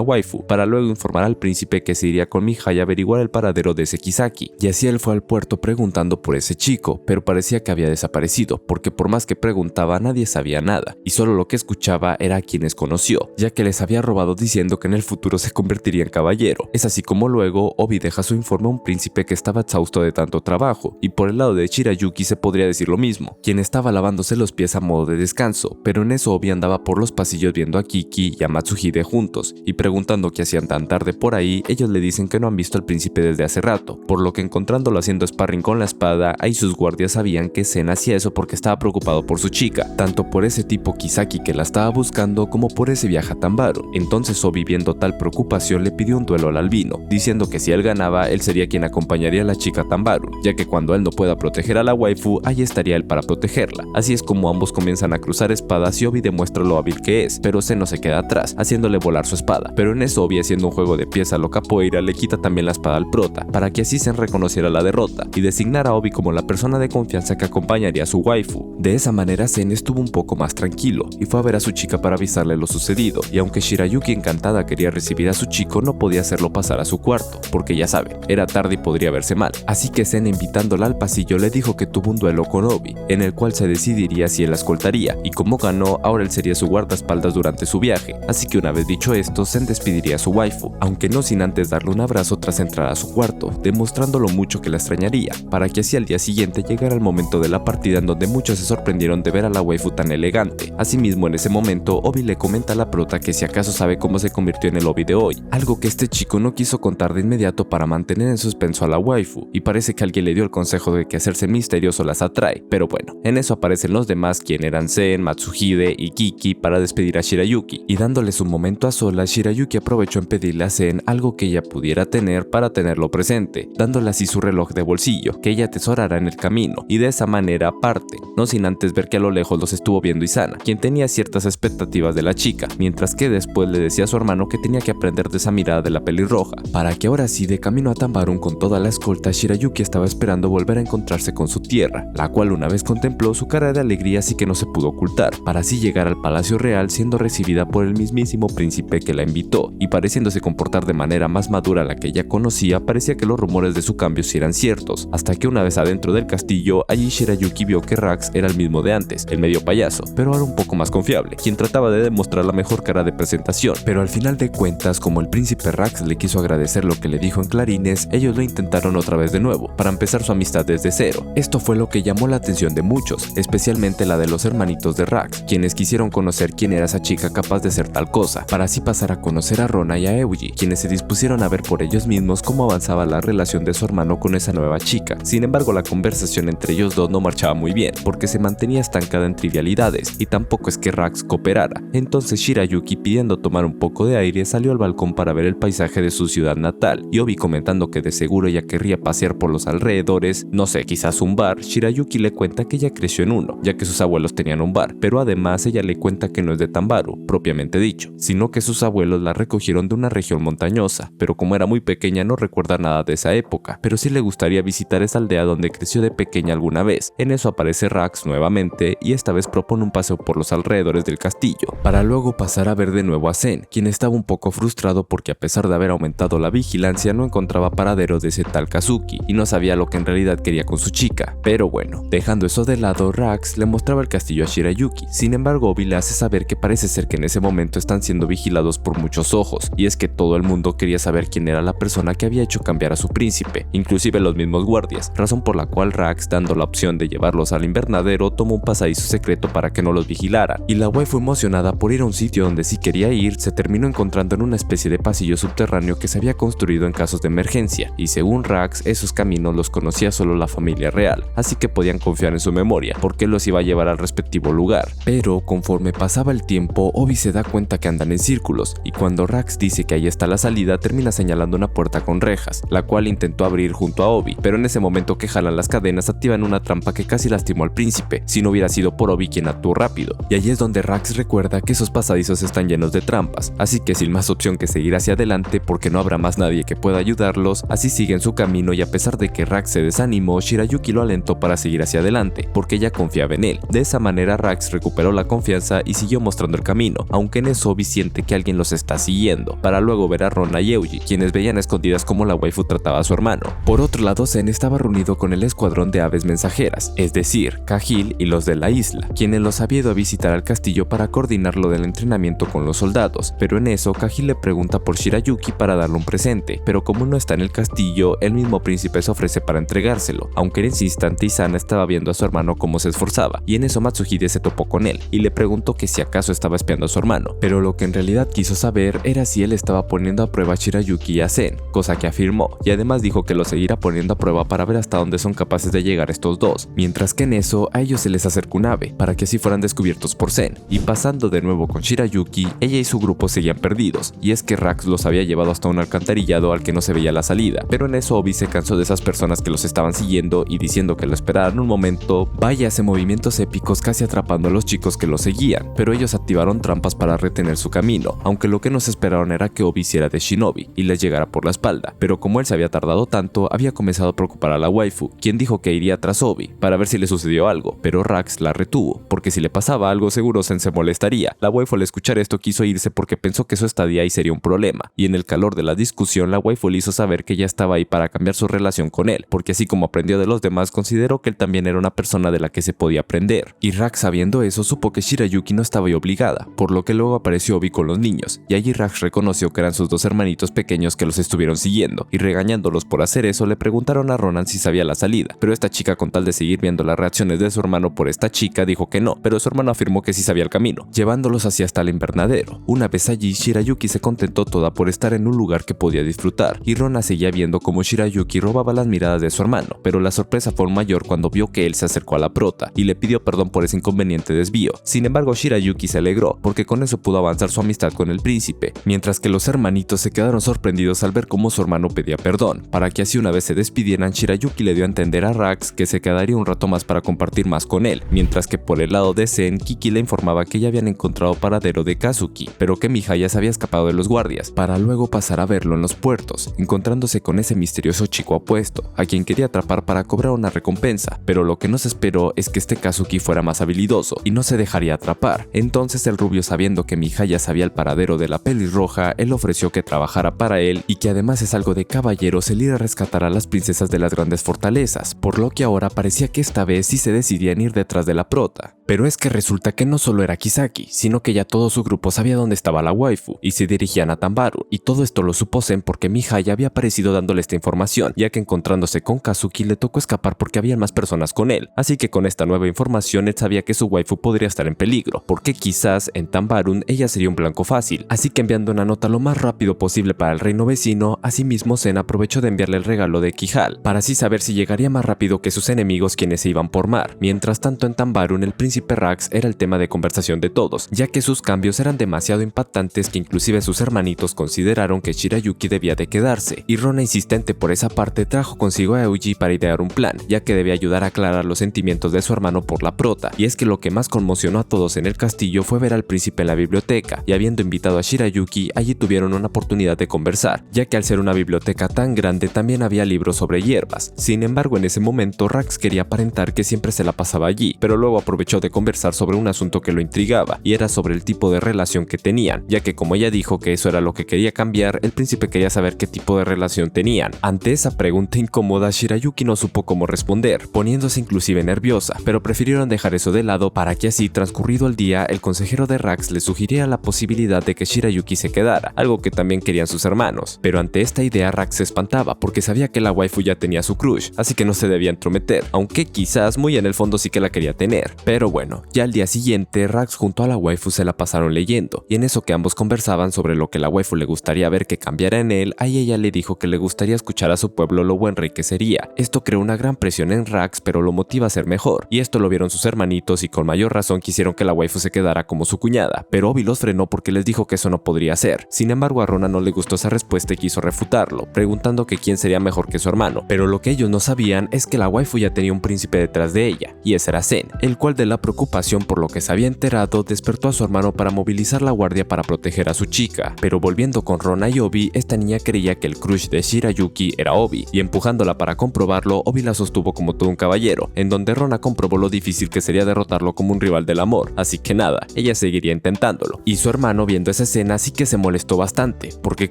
[SPEAKER 1] waifu, para luego informar al príncipe que se iría con Mihai a averiguar el paradero de ese Kisaki. Y así él fue al puerto preguntando por ese chico, pero parecía que había desaparecido, porque por más que preguntaba nadie sabía nada, y solo lo que escuchaba era a quienes conoció, ya que les había robado diciendo que en el futuro se convertiría en caballero. Es así como luego Obi deja su informe a un príncipe que estaba exhausto de tanto trabajo, y por el lado de Shirayuki se podría decir lo mismo, quien estaba lavándose los pies a modo de descanso, pero en eso Obi andaba por los pasillos viendo a Kiki y a Matsuhide juntos, y preguntando qué hacían tan tarde por ahí, ellos le dicen que no han visto al príncipe desde hace rato, por lo que encontrándolo haciendo sparring con la espada, ahí sus guardias sabían que Zen hacía eso porque estaba preocupado por su chica, tanto por ese tipo Kisaki que la estaba buscando como por ese viaje a Tambaru. Entonces Obi, viendo tal preocupación, le pidió un duelo al albino, diciendo que si él ganaba, él sería quien acompañaría a la chica a Tambaru, ya que cuando él no pueda proteger a la waifu, ahí estaría él para protegerla. Así es como ambos comienzan a cruzar espadas y Obi demuestra lo hábil que es, pero Zen no se queda atrás, haciéndole volar su espada. Pero en eso Obi, haciendo un juego de pies a lo capoeira, le quita también la espada al prota, para que así Zen reconociera la derrota y designara a Obi como la persona de confianza que acompañaría a su waifu. De esa manera Zen estuvo un poco más tranquilo y fue a ver a su chica para avisarle lo sucedido, y aunque Shirayuki encantada quería recibir a su chico, no podía hacerlo pasar a su cuarto, porque ya saben, era tarde y podría verse mal. Así que Zen, invitándola al pasillo, le dijo que tuvo un duelo con Obi, en el cual se decidiría si él la escoltaría, y como ganó, ahora él sería su guardaespaldas durante su viaje. Así que una vez dicho esto, Zen despediría a su waifu, aunque no sin antes darle un abrazo tras entrar a su cuarto, demostrando lo mucho que la extrañaría, para que así al día siguiente llegara el momento de la partida en donde muchos se sorprendieron de ver a la waifu tan elegante. Asimismo, en ese momento, Obi le comenta a la prota que si acaso sabe cómo se convirtió en el Obi de hoy, algo que este chico no quiso contar de inmediato para mantener en suspenso a la waifu, y parece que alguien le dio el consejo de que hacerse misterioso las atrae, pero bueno, en eso aparecen los demás, quien eran Zen, Matsuhide y Kiki, para despedir a Shirayuki, y dándoles un momento a solas, Shirayuki aprovechó en pedirle a Zen algo que ella pudiera tener para tenerlo presente, dándole así su reloj de bolsillo, que ella atesorará en el camino, y de esa manera parte, no sin antes ver que a lo lejos los estuvo viendo Isana, quien tenía ciertas expectativas de la chica, mientras que después le decía a su hermano que tenía que aprender de esa mirada de la pelirroja, para que ahora sí, de camino a Tambarun con toda la escolta, Shirayuki estaba esperando volver a encontrarse con su tierra, la cual una vez contempló, su cara de alegría así que no se pudo ocultar, para así llegar al palacio real siendo recibida por el mismísimo príncipe que la invitó, y pareciéndose comportar de manera más madura a la que ella conocía, parecía que los rumores de su cambio sí eran ciertos, hasta que una vez adentro del castillo, allí Shirayuki vio que Rax era el mismo de antes, el medio payaso, pero ahora un poco más confiable, quien trataba de demostrar la mejor cara de presentación, pero al final de cuentas, como el príncipe Rax le quiso agradecer lo que le dijo en clarines, ellos lo intentaron otra vez de nuevo, para empezar su amistad desde cero. Esto fue lo que llamó la atención de muchos, especialmente la de los hermanitos de Rax, quienes quisieron conocer quién era esa chica capaz de hacer tal cosa, para así pasar a conocer a Rona y a Euji, quienes se dispusieron a ver por ellos mismos cómo avanzaba la relación de su hermano con esa nueva chica. Sin embargo, la conversación entre ellos dos no marchaba muy bien, porque se mantenía estancada en trivialidades, y tampoco es que Rax cooperara. Entonces Shirayuki, pidiendo tomar un poco de aire, salió al balcón para ver el paisaje de su ciudad natal, y Obi comentando que de seguro ella querría pasear por los alrededores, no sé, quizás un bar. Shirayuki le cuenta que ella creció en uno, ya que sus abuelos tenían un bar, pero además ella le cuenta que no es de Tambaru, propiamente dicho, sino que sus abuelos la recogieron de una región montañosa, pero como era muy pequeña no recuerda nada de esa época, pero sí le gustaría visitar esa aldea donde creció de pequeña alguna vez. En eso aparece Rax nuevamente, y esta vez propone un paseo por los alrededores del castillo, para luego pasar a ver de nuevo a Zen, quien estaba un poco frustrado porque a pesar de haber aumentado la vigilancia no encontraba paradero de ese tal Kazuki, y no sabía lo que en realidad quería con su chica. Pero bueno, dejando eso de lado, Rax le mostraba el castillo a Shirayuki. Sin embargo, Obi le hace saber que parece ser que en ese momento están siendo vigilados por muchos ojos, y es que todo el mundo quería saber quién era la persona que había hecho cambiar a su príncipe, inclusive los mismos guardias, razón por la cual Rax, dando la opción de llevarlos al invernadero, tomó un pasadizo secreto para que no los vigilaran, y la waifu, emocionada por ir a un sitio donde sí quería ir, se terminó encontrando en una especie de pasillo subterráneo que se había construido en casos de emergencia, y según Rax, esos caminos los conocía solo la familia real, así que podían confiar en su memoria, porque los iba a llevar al respectivo lugar. Pero conforme pasaba el tiempo, Obi se da cuenta que andan en círculos, y cuando Rax dice que ahí está la salida, termina señalando una puerta con rejas, la cual intentó abrir junto a Obi, pero en ese momento que jalan las cadenas activan una trampa que casi lastimó al príncipe, si no hubiera sido por Obi quien actuó rápido, y allí es donde Rax recuerda que esos pasadizos están llenos de trampas, así que sin más opción que seguir hacia adelante porque no habrá más nadie que pueda ayudarlos, así siguen su camino camino y a pesar de que Rax se desanimó, Shirayuki lo alentó para seguir hacia adelante, porque ella confiaba en él. De esa manera Rax recuperó la confianza y siguió mostrando el camino, aunque en eso Obi siente que alguien los está siguiendo, para luego ver a Rona y Euji, quienes veían a escondidas cómo la waifu trataba a su hermano. Por otro lado, Zen estaba reunido con el escuadrón de aves mensajeras, es decir, Kahil y los de la isla, quienes los había ido a visitar al castillo para coordinar lo del entrenamiento con los soldados, pero en eso Kahil le pregunta por Shirayuki para darle un presente, pero como no está en el castillo, el mismo príncipe se ofrece para entregárselo, aunque en ese instante Izana estaba viendo a su hermano cómo se esforzaba, y en eso Matsuhide se topó con él, y le preguntó que si acaso estaba espiando a su hermano, pero lo que en realidad quiso saber era si él estaba poniendo a prueba a Shirayuki y a Zen, cosa que afirmó, y además dijo que lo seguirá poniendo a prueba para ver hasta dónde son capaces de llegar estos dos, mientras que en eso a ellos se les acercó un ave, para que así fueran descubiertos por Zen, y pasando de nuevo con Shirayuki, ella y su grupo seguían perdidos, y es que Rax los había llevado hasta un alcantarillado al que no se veía la salida, pero en eso Obi se cansó de esas personas que los estaban siguiendo y diciendo que lo esperaran un momento, vaya hace movimientos épicos casi atrapando a los chicos que lo seguían, pero ellos activaron trampas para retener su camino, aunque lo que no se esperaron era que Obi hiciera de Shinobi y les llegara por la espalda, pero como él se había tardado tanto, había comenzado a preocupar a la waifu, quien dijo que iría tras Obi para ver si le sucedió algo, pero Rax la retuvo, porque si le pasaba algo seguro Zen se molestaría. La waifu al escuchar esto quiso irse porque pensó que su estadía ahí sería un problema, y en el calor de la discusión la waifu le hizo saber que ya estaba ahí para cambiar su relación con él, porque así como aprendió de los demás consideró que él también era una persona de la que se podía aprender, y Rax sabiendo eso supo que Shirayuki no estaba ahí obligada, por lo que luego apareció Obi con los niños, y allí Rax reconoció que eran sus dos hermanitos pequeños que los estuvieron siguiendo, y regañándolos por hacer eso le preguntaron a Ronan si sabía la salida, pero esta chica con tal de seguir viendo las reacciones de su hermano por esta chica dijo que no, pero su hermano afirmó que sí sabía el camino, llevándolos hacia hasta el invernadero. Una vez allí, Shirayuki se contentó toda por estar en un lugar que podía disfrutar, y Rona seguía viendo cómo Shirayuki robaba las miradas de su hermano, pero la sorpresa fue aún mayor cuando vio que él se acercó a la prota y le pidió perdón por ese inconveniente desvío. Sin embargo, Shirayuki se alegró, porque con eso pudo avanzar su amistad con el príncipe, mientras que los hermanitos se quedaron sorprendidos al ver cómo su hermano pedía perdón, para que así una vez se despidieran, Shirayuki le dio a entender a Rax que se quedaría un rato más para compartir más con él, mientras que por el lado de Zen, Kiki le informaba que ya habían encontrado paradero de Kazuki, pero que Mihaya se había escapado de los guardias, para luego pasar a verlo en los puertos, encontrándose con ese misterioso chico apuesto, a quien quería atrapar para cobrar una recompensa, pero lo que no se esperó es que este Kazuki fuera más habilidoso y no se dejaría atrapar. Entonces el rubio, sabiendo que Mihaya sabía el paradero de la pelirroja, él ofreció que trabajara para él y que además es algo de caballeros el ir a rescatar a las princesas de las grandes fortalezas, por lo que ahora parecía que esta vez sí se decidían ir detrás de la prota. Pero es que resulta que no solo era Kisaki, sino que ya todo su grupo sabía dónde estaba la waifu y se dirigían a Tambaru, y todo esto lo supo Zen porque Mihaya había aparecido dándole esta información, ya que encontrándose con Kazuki le tocó escapar porque había más personas con él, así que con esta nueva información él sabía que su waifu podría estar en peligro, porque quizás en Tambarun ella sería un blanco fácil, así que enviando una nota lo más rápido posible para el reino vecino, asimismo Zen aprovechó de enviarle el regalo de Kihal, para así saber si llegaría más rápido que sus enemigos quienes se iban por mar. Mientras tanto en Tambarun el príncipe Rax era el tema de conversación de todos, ya que sus cambios eran demasiado impactantes que inclusive sus hermanitos consideraron que Shirayuki debía de quedarse, y Rona, insistente por esa parte, trajo consigo a Euji para idear un plan, ya que debía ayudar a aclarar los sentimientos de su hermano por la prota, y es que lo que más conmocionó a todos en el castillo fue ver al príncipe en la biblioteca, y habiendo invitado a Shirayuki, allí tuvieron una oportunidad de conversar, ya que al ser una biblioteca tan grande también había libros sobre hierbas. Sin embargo, en ese momento Rax quería aparentar que siempre se la pasaba allí, pero luego aprovechó de conversar sobre un asunto que lo intrigaba, y era sobre el tipo de relación que tenían, ya que como ella dijo que eso era lo que quería cambiar, el príncipe quería saber qué tipo de relación tenían. Ante esa pregunta incómoda, Shirayuki no supo cómo responder, poniéndose inclusive nerviosa, pero prefirieron dejar eso de lado para que así, transcurrido el día, el consejero de Rax le sugiriera la posibilidad de que Shirayuki se quedara, algo que también querían sus hermanos. Pero ante esta idea Rax se espantaba porque sabía que la waifu ya tenía su crush, así que no se debía entrometer, aunque quizás muy en el fondo sí que la quería tener. Pero bueno, ya al día siguiente Rax junto a la waifu se la pasaron leyendo, y en eso que ambos conversaban sobre lo que la waifu le gustaría ver que cambiara en él, ahí ella le dijo que le gustaría escuchar a su pueblo lo buen rey que sería. Esto creó una gran presión en Rax, pero lo motiva a ser mejor, y esto lo vieron sus hermanitos y con mayor razón quisieron que la waifu se quedara como su cuñada, pero Obi los frenó porque les dijo que eso no podría ser. Sin embargo, a Rona no le gustó esa respuesta y quiso refutarlo, preguntando que quién sería mejor que su hermano, pero lo que ellos no sabían es que la waifu ya tenía un príncipe detrás de ella, y ese era Zen, el cual de la preocupación por lo que se había enterado despertó a su hermano para movilizar la guardia para proteger a su chica. Pero volviendo con Rona y Obi, esta niña creía que el crush de Shirayuki era Obi, y empujándola para comprobarlo, Obi la sostuvo como todo un caballero, en donde Rona comprobó lo difícil que sería derrotarlo como un rival del amor, así que nada, ella seguiría intentándolo. Y su hermano, viendo esa escena, sí que se molestó bastante, porque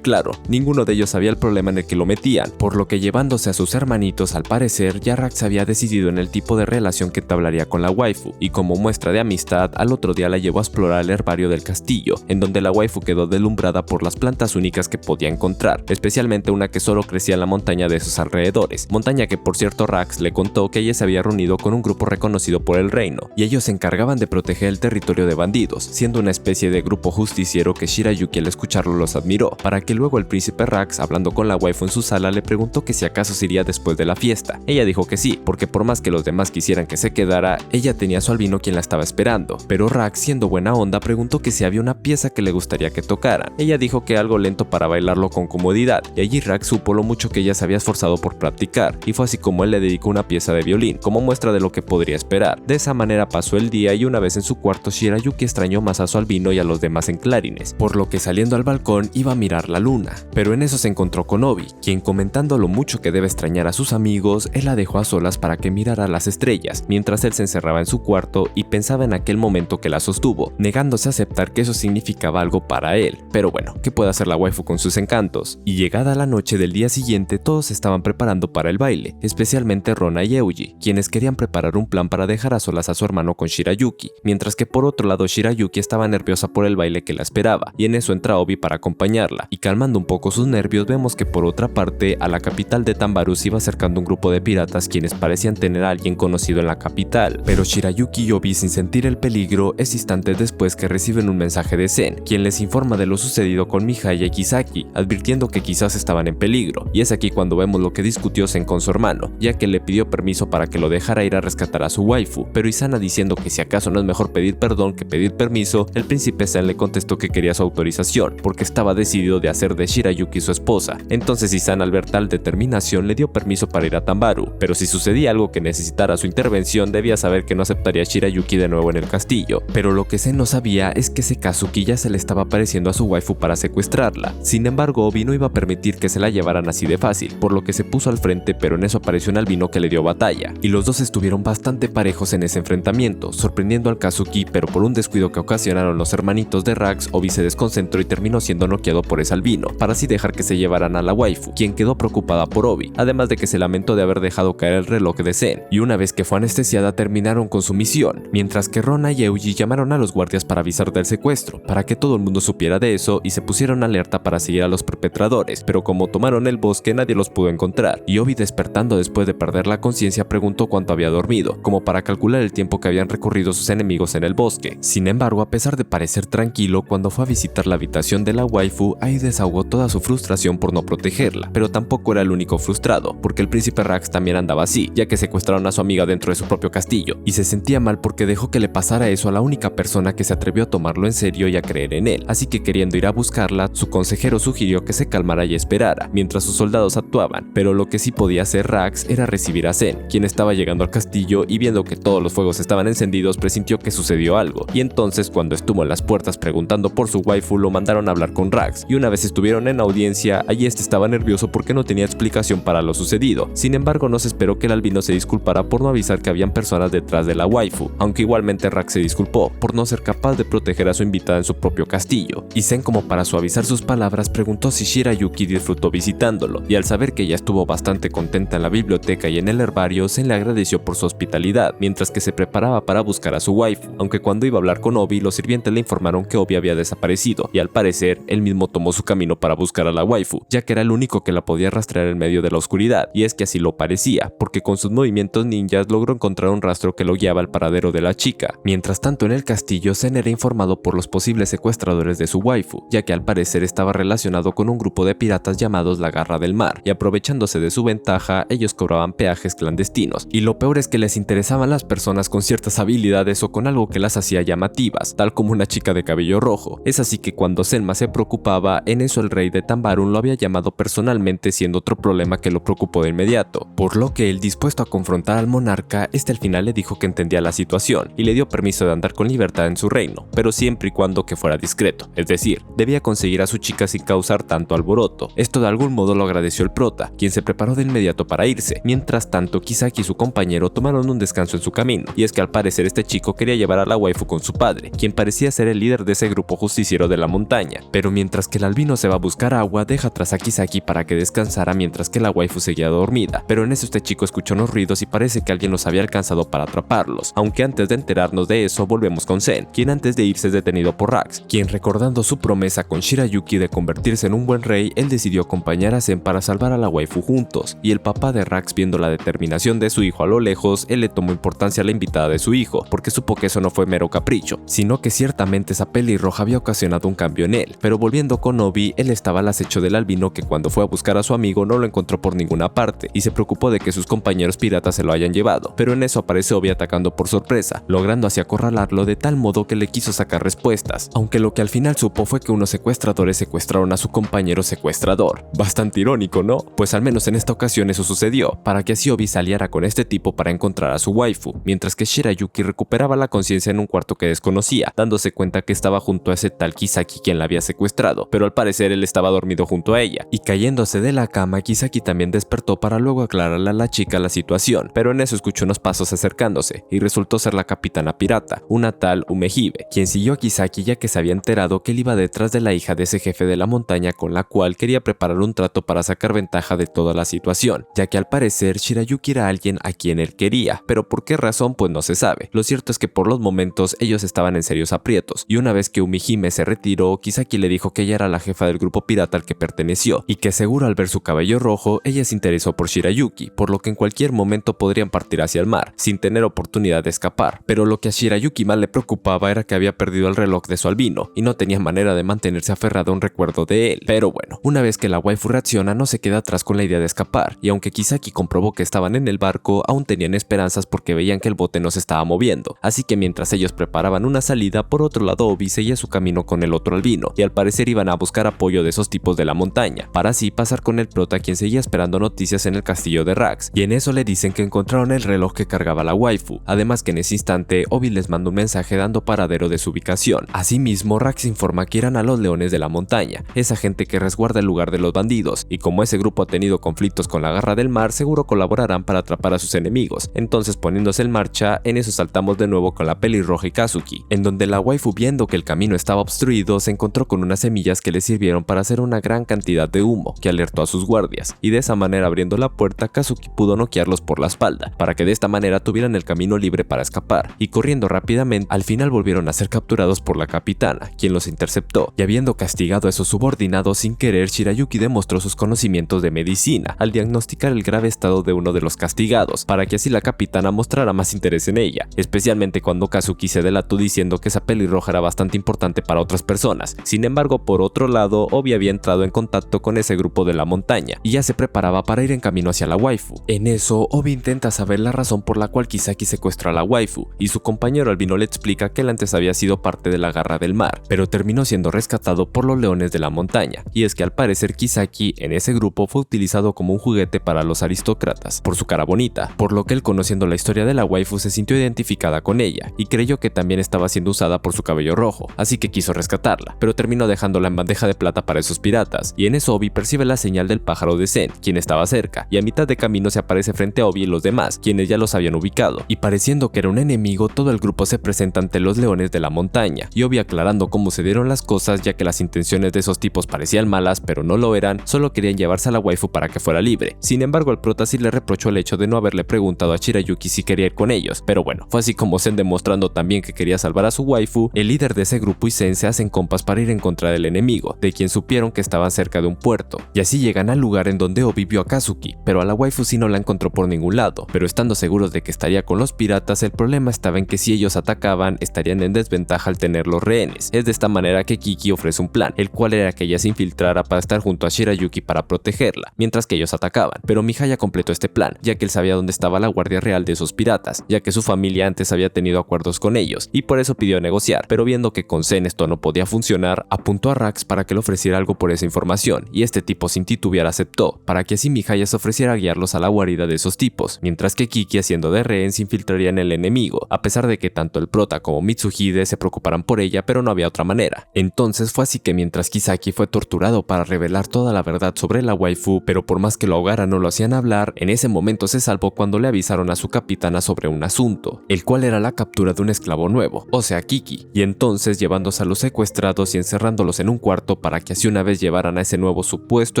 [SPEAKER 1] claro, ninguno de ellos sabía el problema en el que lo metían, por lo que llevándose a sus hermanitos, al parecer ya Rax había decidido en el tipo de relación que entablaría con la waifu, y como muestra de amistad, al otro día la llevó a explorar el herbario del castillo, en donde la waifu quedó deslumbrada por las plantas únicas que podía encontrar, especialmente una que solo crecía en la montaña de sus alrededores, montaña que por cierto Rax le contó que ella se había reunido con un grupo reconocido por el reino, y ellos se encargaban de proteger el territorio de bandidos, siendo una especie de grupo justiciero que Shirayuki al escucharlo los admiró, para que luego el príncipe Rax, hablando con la waifu en su sala, le preguntó que si acaso se iría después de la fiesta. Ella dijo que sí, porque por más que los demás quisieran que se quedara, ella tenía a su albino quien la estaba esperando, pero Rax, siendo buena onda, preguntó que si había una pieza que le gustaría que tocara. Ella dijo que algo lento para bailarlo con comodidad, y allí Rax supo lo mucho que ella se había esforzado por practicar, y fue así como él le dedicó una pieza de violín, como muestra de lo que podría esperar. De esa manera pasó el día, y una vez en su cuarto, Shirayuki extrañó más a su albino y a los demás en clarines, por lo que saliendo al balcón iba a mirar la luna, pero en eso se encontró con Obi, quien comentando lo mucho que debe extrañar a sus amigos, él la dejó a solas para que mirara las estrellas, mientras él se encerraba en su cuarto y pensaba en aquel momento que la sostuvo, negándose a aceptar que eso significaba algo para él. Pero bueno, ¿qué puede hacer la waifu con sus encantos? Y llegada la noche del día siguiente, todos se estaban preparando para el baile, especialmente Rona y Euji, quienes querían preparar un plan para dejar a solas a su hermano con Shirayuki, mientras que por otro lado Shirayuki estaba nerviosa por el baile que la esperaba, y en eso entra Obi para acompañarla, y calmando un poco sus nervios vemos que por otra parte a la capital de Tambaru se iba acercando un grupo de piratas quienes parecían tener a alguien conocido en la capital, pero Shirayuki y Obi, sin sentir el peligro, es instantes después que reciben un mensaje de Zen, quien les informa de lo sucedido con Mihaya y Kisaki, advirtiendo que quizás estaban en peligro, y es aquí cuando vemos lo que discutió Zen con su hermano, ya que le pidió permiso para que lo dejara ir a rescatar a su waifu, pero Izana diciendo que si acaso no es mejor pedir perdón que pedir permiso, el príncipe Zen le contestó que quería su autorización, porque estaba decidido de hacer de Shirayuki su esposa. Entonces Izana, al ver tal determinación, le dio permiso para ir a Tambaru, pero si sucedía algo que necesitara su intervención, debía saber que no aceptaría a Shirayuki de nuevo en el castillo, pero lo que Zen no sabía es que Kazuki ya se le estaba apareciendo a su waifu para secuestrarla. Sin embargo, Obi no iba a permitir que se la llevaran así de fácil, por lo que se puso al frente, pero en eso apareció un albino que le dio batalla, y los dos estuvieron bastante parejos en ese enfrentamiento, sorprendiendo al Kazuki, pero por un descuido que ocasionaron los hermanitos de Rax, Obi se desconcentró y terminó siendo noqueado por ese albino, para así dejar que se llevaran a la waifu, quien quedó preocupada por Obi, además de que se lamentó de haber dejado caer el reloj de Zen, y una vez que fue anestesiada terminaron con su misión, mientras que Rona y Euji llamaron a los guardias para avisar del secuestro, para que todo el mundo supiera de eso y se pusieron alerta para seguir a los perpetradores, pero como tomaron el bosque nadie los pudo encontrar, y Obi, despertando después de perder la conciencia, preguntó cuánto había dormido, como para calcular el tiempo que habían recorrido sus enemigos en el bosque. Sin embargo, a pesar de parecer tranquilo, cuando fue a visitar la habitación de la waifu, ahí desahogó toda su frustración por no protegerla, pero tampoco era el único frustrado, porque el príncipe Rax también andaba así, ya que secuestraron a su amiga dentro de su propio castillo, y se sentía mal porque dejó que le pasara eso a la única persona que se atrevió a tomarlo en serio y a creer en él, así que queriendo ir a buscarla, su consejero sugirió que se calmara y esperara, mientras sus soldados actuaban, pero lo que sí podía hacer Rax era recibir a Zen, quien estaba llegando al castillo y viendo que todos los fuegos estaban encendidos presintió que sucedió algo, y entonces cuando estuvo en las puertas preguntando por su waifu lo mandaron a hablar con Rax, y una vez estuvieron en audiencia, allí este estaba nervioso porque no tenía explicación para lo sucedido. Sin embargo, no se esperó que el albino se disculpara por no avisar que habían personas detrás de la waifu, aunque igualmente Rax se disculpó por no ser capaz de proteger a su invitada en su propio castillo, y Zen, como para suavizar sus palabras, preguntó si Shirayuki disfrutó visitándolo, y al saber que ella estuvo bastante contenta en la biblioteca y en el herbario, Zen le agradeció por su hospitalidad, mientras que se preparaba para buscar a su waifu, aunque cuando iba a hablar con Obi, los sirvientes le informaron que Obi había desaparecido, y al parecer, él mismo tomó su camino para buscar a la waifu, ya que era el único que la podía rastrear en medio de la oscuridad, y es que así lo parecía, porque con sus movimientos ninjas logró encontrar un rastro que lo guiaba al paradero de la chica. Mientras tanto, en el castillo, Zen era informado por los posibles secuestradores de su waifu, ya que al parecer estaba relacionado con un grupo de piratas llamados la Garra del Mar, y aprovechándose de su ventaja, ellos cobraban peajes clandestinos, y lo peor es que les interesaban las personas con ciertas habilidades o con algo que las hacía llamativas, tal como una chica de cabello rojo. Es así que cuando Zen más se preocupaba, en eso el rey de Tambarun lo había llamado personalmente, siendo otro problema que lo preocupó de inmediato, por lo que él, dispuesto a confrontar al monarca, al final le dijo que entendía la situación y le dio permiso de andar con libertad en su reino, pero siempre y cuando que fuera discreto, es decir, debía conseguir a su chica sin causar tanto alboroto. Esto de algún modo lo agradeció apareció el prota, quien se preparó de inmediato para irse. Mientras tanto, Kisaki y su compañero tomaron un descanso en su camino, y es que al parecer este chico quería llevar a la waifu con su padre, quien parecía ser el líder de ese grupo justiciero de la montaña. Pero mientras que el albino se va a buscar agua, deja atrás a Kisaki para que descansara mientras que la waifu seguía dormida. Pero en eso este chico escuchó unos ruidos y parece que alguien los había alcanzado para atraparlos. Aunque antes de enterarnos de eso, volvemos con Zen, quien antes de irse es detenido por Rax, quien recordando su promesa con Shirayuki de convertirse en un buen rey, él decidió acompañar a Zen para salvar a la waifu juntos. Y el papá de Rax, viendo la determinación de su hijo a lo lejos, él le tomó importancia a la invitada de su hijo, porque supo que eso no fue mero capricho, sino que ciertamente esa pelirroja había ocasionado un cambio en él. Pero volviendo con Obi, él estaba al acecho del albino, que cuando fue a buscar a su amigo no lo encontró por ninguna parte y se preocupó de que sus compañeros piratas se lo hayan llevado. Pero en eso aparece Obi atacando por sorpresa, logrando así acorralarlo de tal modo que le quiso sacar respuestas, aunque lo que al final supo fue que unos secuestradores secuestraron a su compañero secuestrador. Bastante irónico, ¿no? Pues al menos en esta ocasión eso sucedió, para que así Obi saliera con este tipo para encontrar a su waifu, mientras que Shirayuki recuperaba la conciencia en un cuarto que desconocía, dándose cuenta que estaba junto a ese tal Kisaki quien la había secuestrado, pero al parecer él estaba dormido junto a ella, y cayéndose de la cama, Kisaki también despertó para luego aclararle a la chica la situación, pero en eso escuchó unos pasos acercándose, y resultó ser la capitana pirata, una tal Umehibe, quien siguió a Kisaki ya que se había enterado que él iba detrás de la hija de ese jefe de la montaña con la cual quería preparar un trato para sacar ventaja de toda la situación, ya que al parecer Shirayuki era alguien a quien él quería, pero por qué razón pues no se sabe. Lo cierto es que por los momentos ellos estaban en serios aprietos, y una vez que Umehime se retiró, Kisaki le dijo que ella era la jefa del grupo pirata al que perteneció, y que seguro al ver su cabello rojo, ella se interesó por Shirayuki, por lo que en cualquier momento podrían partir hacia el mar, sin tener oportunidad de escapar. Pero lo que a Shirayuki más le preocupaba era que había perdido el reloj de su albino, y no tenía manera de mantenerse aferrado a un recuerdo de él. Pero bueno, una vez que la waifu reacciona, no se queda atrás con la idea de escapar, y aunque Kisaki comprobó que estaban en el barco, aún tenían esperanzas porque veían que el bote no se estaba moviendo, así que mientras ellos preparaban una salida, por otro lado Obi seguía su camino con el otro albino, y al parecer iban a buscar apoyo de esos tipos de la montaña, para así pasar con el prota quien seguía esperando noticias en el castillo de Rax, y en eso le dicen que encontraron el reloj que cargaba la waifu, además que en ese instante Obi les manda un mensaje dando paradero de su ubicación. Asimismo, Rax informa que eran a los leones de la montaña, esa gente que resguarda el lugar de los bandidos, y como ese grupo ha tenido conflictos con la garra del mar, seguro colaborarán para atrapar a sus enemigos. Entonces, poniéndose en marcha, en eso saltamos de nuevo con la pelirroja y Kazuki, en donde la waifu, viendo que el camino estaba obstruido, se encontró con unas semillas que le sirvieron para hacer una gran cantidad de humo, que alertó a sus guardias, y de esa manera, abriendo la puerta, Kazuki pudo noquearlos por la espalda, para que de esta manera tuvieran el camino libre para escapar, y corriendo rápidamente, al final volvieron a ser capturados por la capitana, quien los interceptó, y habiendo castigado a esos subordinados sin querer, Shirayuki demostró sus conocimientos de medicina, al diagnosticar el grave estado de uno de los castigados, para que así la capitana mostrara más interés en ella, especialmente cuando Kazuki se delató diciendo que esa pelirroja era bastante importante para otras personas. Sin embargo, por otro lado, Obi había entrado en contacto con ese grupo de la montaña, y ya se preparaba para ir en camino hacia la waifu. En eso, Obi intenta saber la razón por la cual Kisaki secuestra a la waifu, y su compañero albino le explica que él antes había sido parte de la garra del mar, pero terminó siendo rescatado por los leones de la montaña, y es que al parecer Kisaki en ese grupo fue utilizado como un juguete para los aristócratas, por su cara bonita, por lo que él, conociendo la historia de la waifu, se sintió identificada con ella, y creyó que también estaba siendo usada por su cabello rojo, así que quiso rescatarla, pero terminó dejándola en bandeja de plata para esos piratas, y en eso Obi percibe la señal del pájaro de Zen, quien estaba cerca, y a mitad de camino se aparece frente a Obi y los demás, quienes ya los habían ubicado, y pareciendo que era un enemigo, todo el grupo se presenta ante los leones de la montaña, y Obi, aclarando cómo se dieron las cosas, ya que las intenciones de esos tipos parecían malas, pero no lo eran, solo querían llevarse a la waifu para que fuera libre. Sin embargo, al prota sí le reprochó el hecho de no haberle preguntado a Shirayuki si quería ir con ellos, pero bueno, fue así como Zen, demostrando también que quería salvar a su waifu, el líder de ese grupo y Zen se hacen compas para ir en contra del enemigo, de quien supieron que estaban cerca de un puerto, y así llegan al lugar en donde Obi vio a Kazuki, pero a la waifu sí no la encontró por ningún lado, pero estando seguros de que estaría con los piratas, el problema estaba en que si ellos atacaban, estarían en desventaja al tener los rehenes. Es de esta manera que Kiki ofrece un plan, el cual era que ella se infiltrara para estar junto a Shirayuki para protegerla, mientras que ellos atacaban, pero Mihaya completó este plan, ya que él sabía dónde estaba la guardia real de esos piratas, ya que su familia antes había tenido acuerdos con ellos, y por eso pidió negociar, pero viendo que con Zen esto no podía funcionar, apuntó a Rax para que le ofreciera algo por esa información, y este tipo sin titubear aceptó, para que así Mihaya se ofreciera a guiarlos a la guarida de esos tipos, mientras que Kiki, haciendo de rehén, se infiltraría en el enemigo, a pesar de que tanto el prota como Mitsuhide se preocuparan por ella, pero no había otra manera. Entonces fue así que mientras Kisaki fue torturado para revelar toda la verdad sobre la la waifu, pero por más que lo ahogara no lo hacían hablar. En ese momento se salvó cuando le avisaron a su capitana sobre un asunto, el cual era la captura de un esclavo nuevo, o sea Kiki, y entonces llevándose a los secuestrados y encerrándolos en un cuarto para que así una vez llevaran a ese nuevo supuesto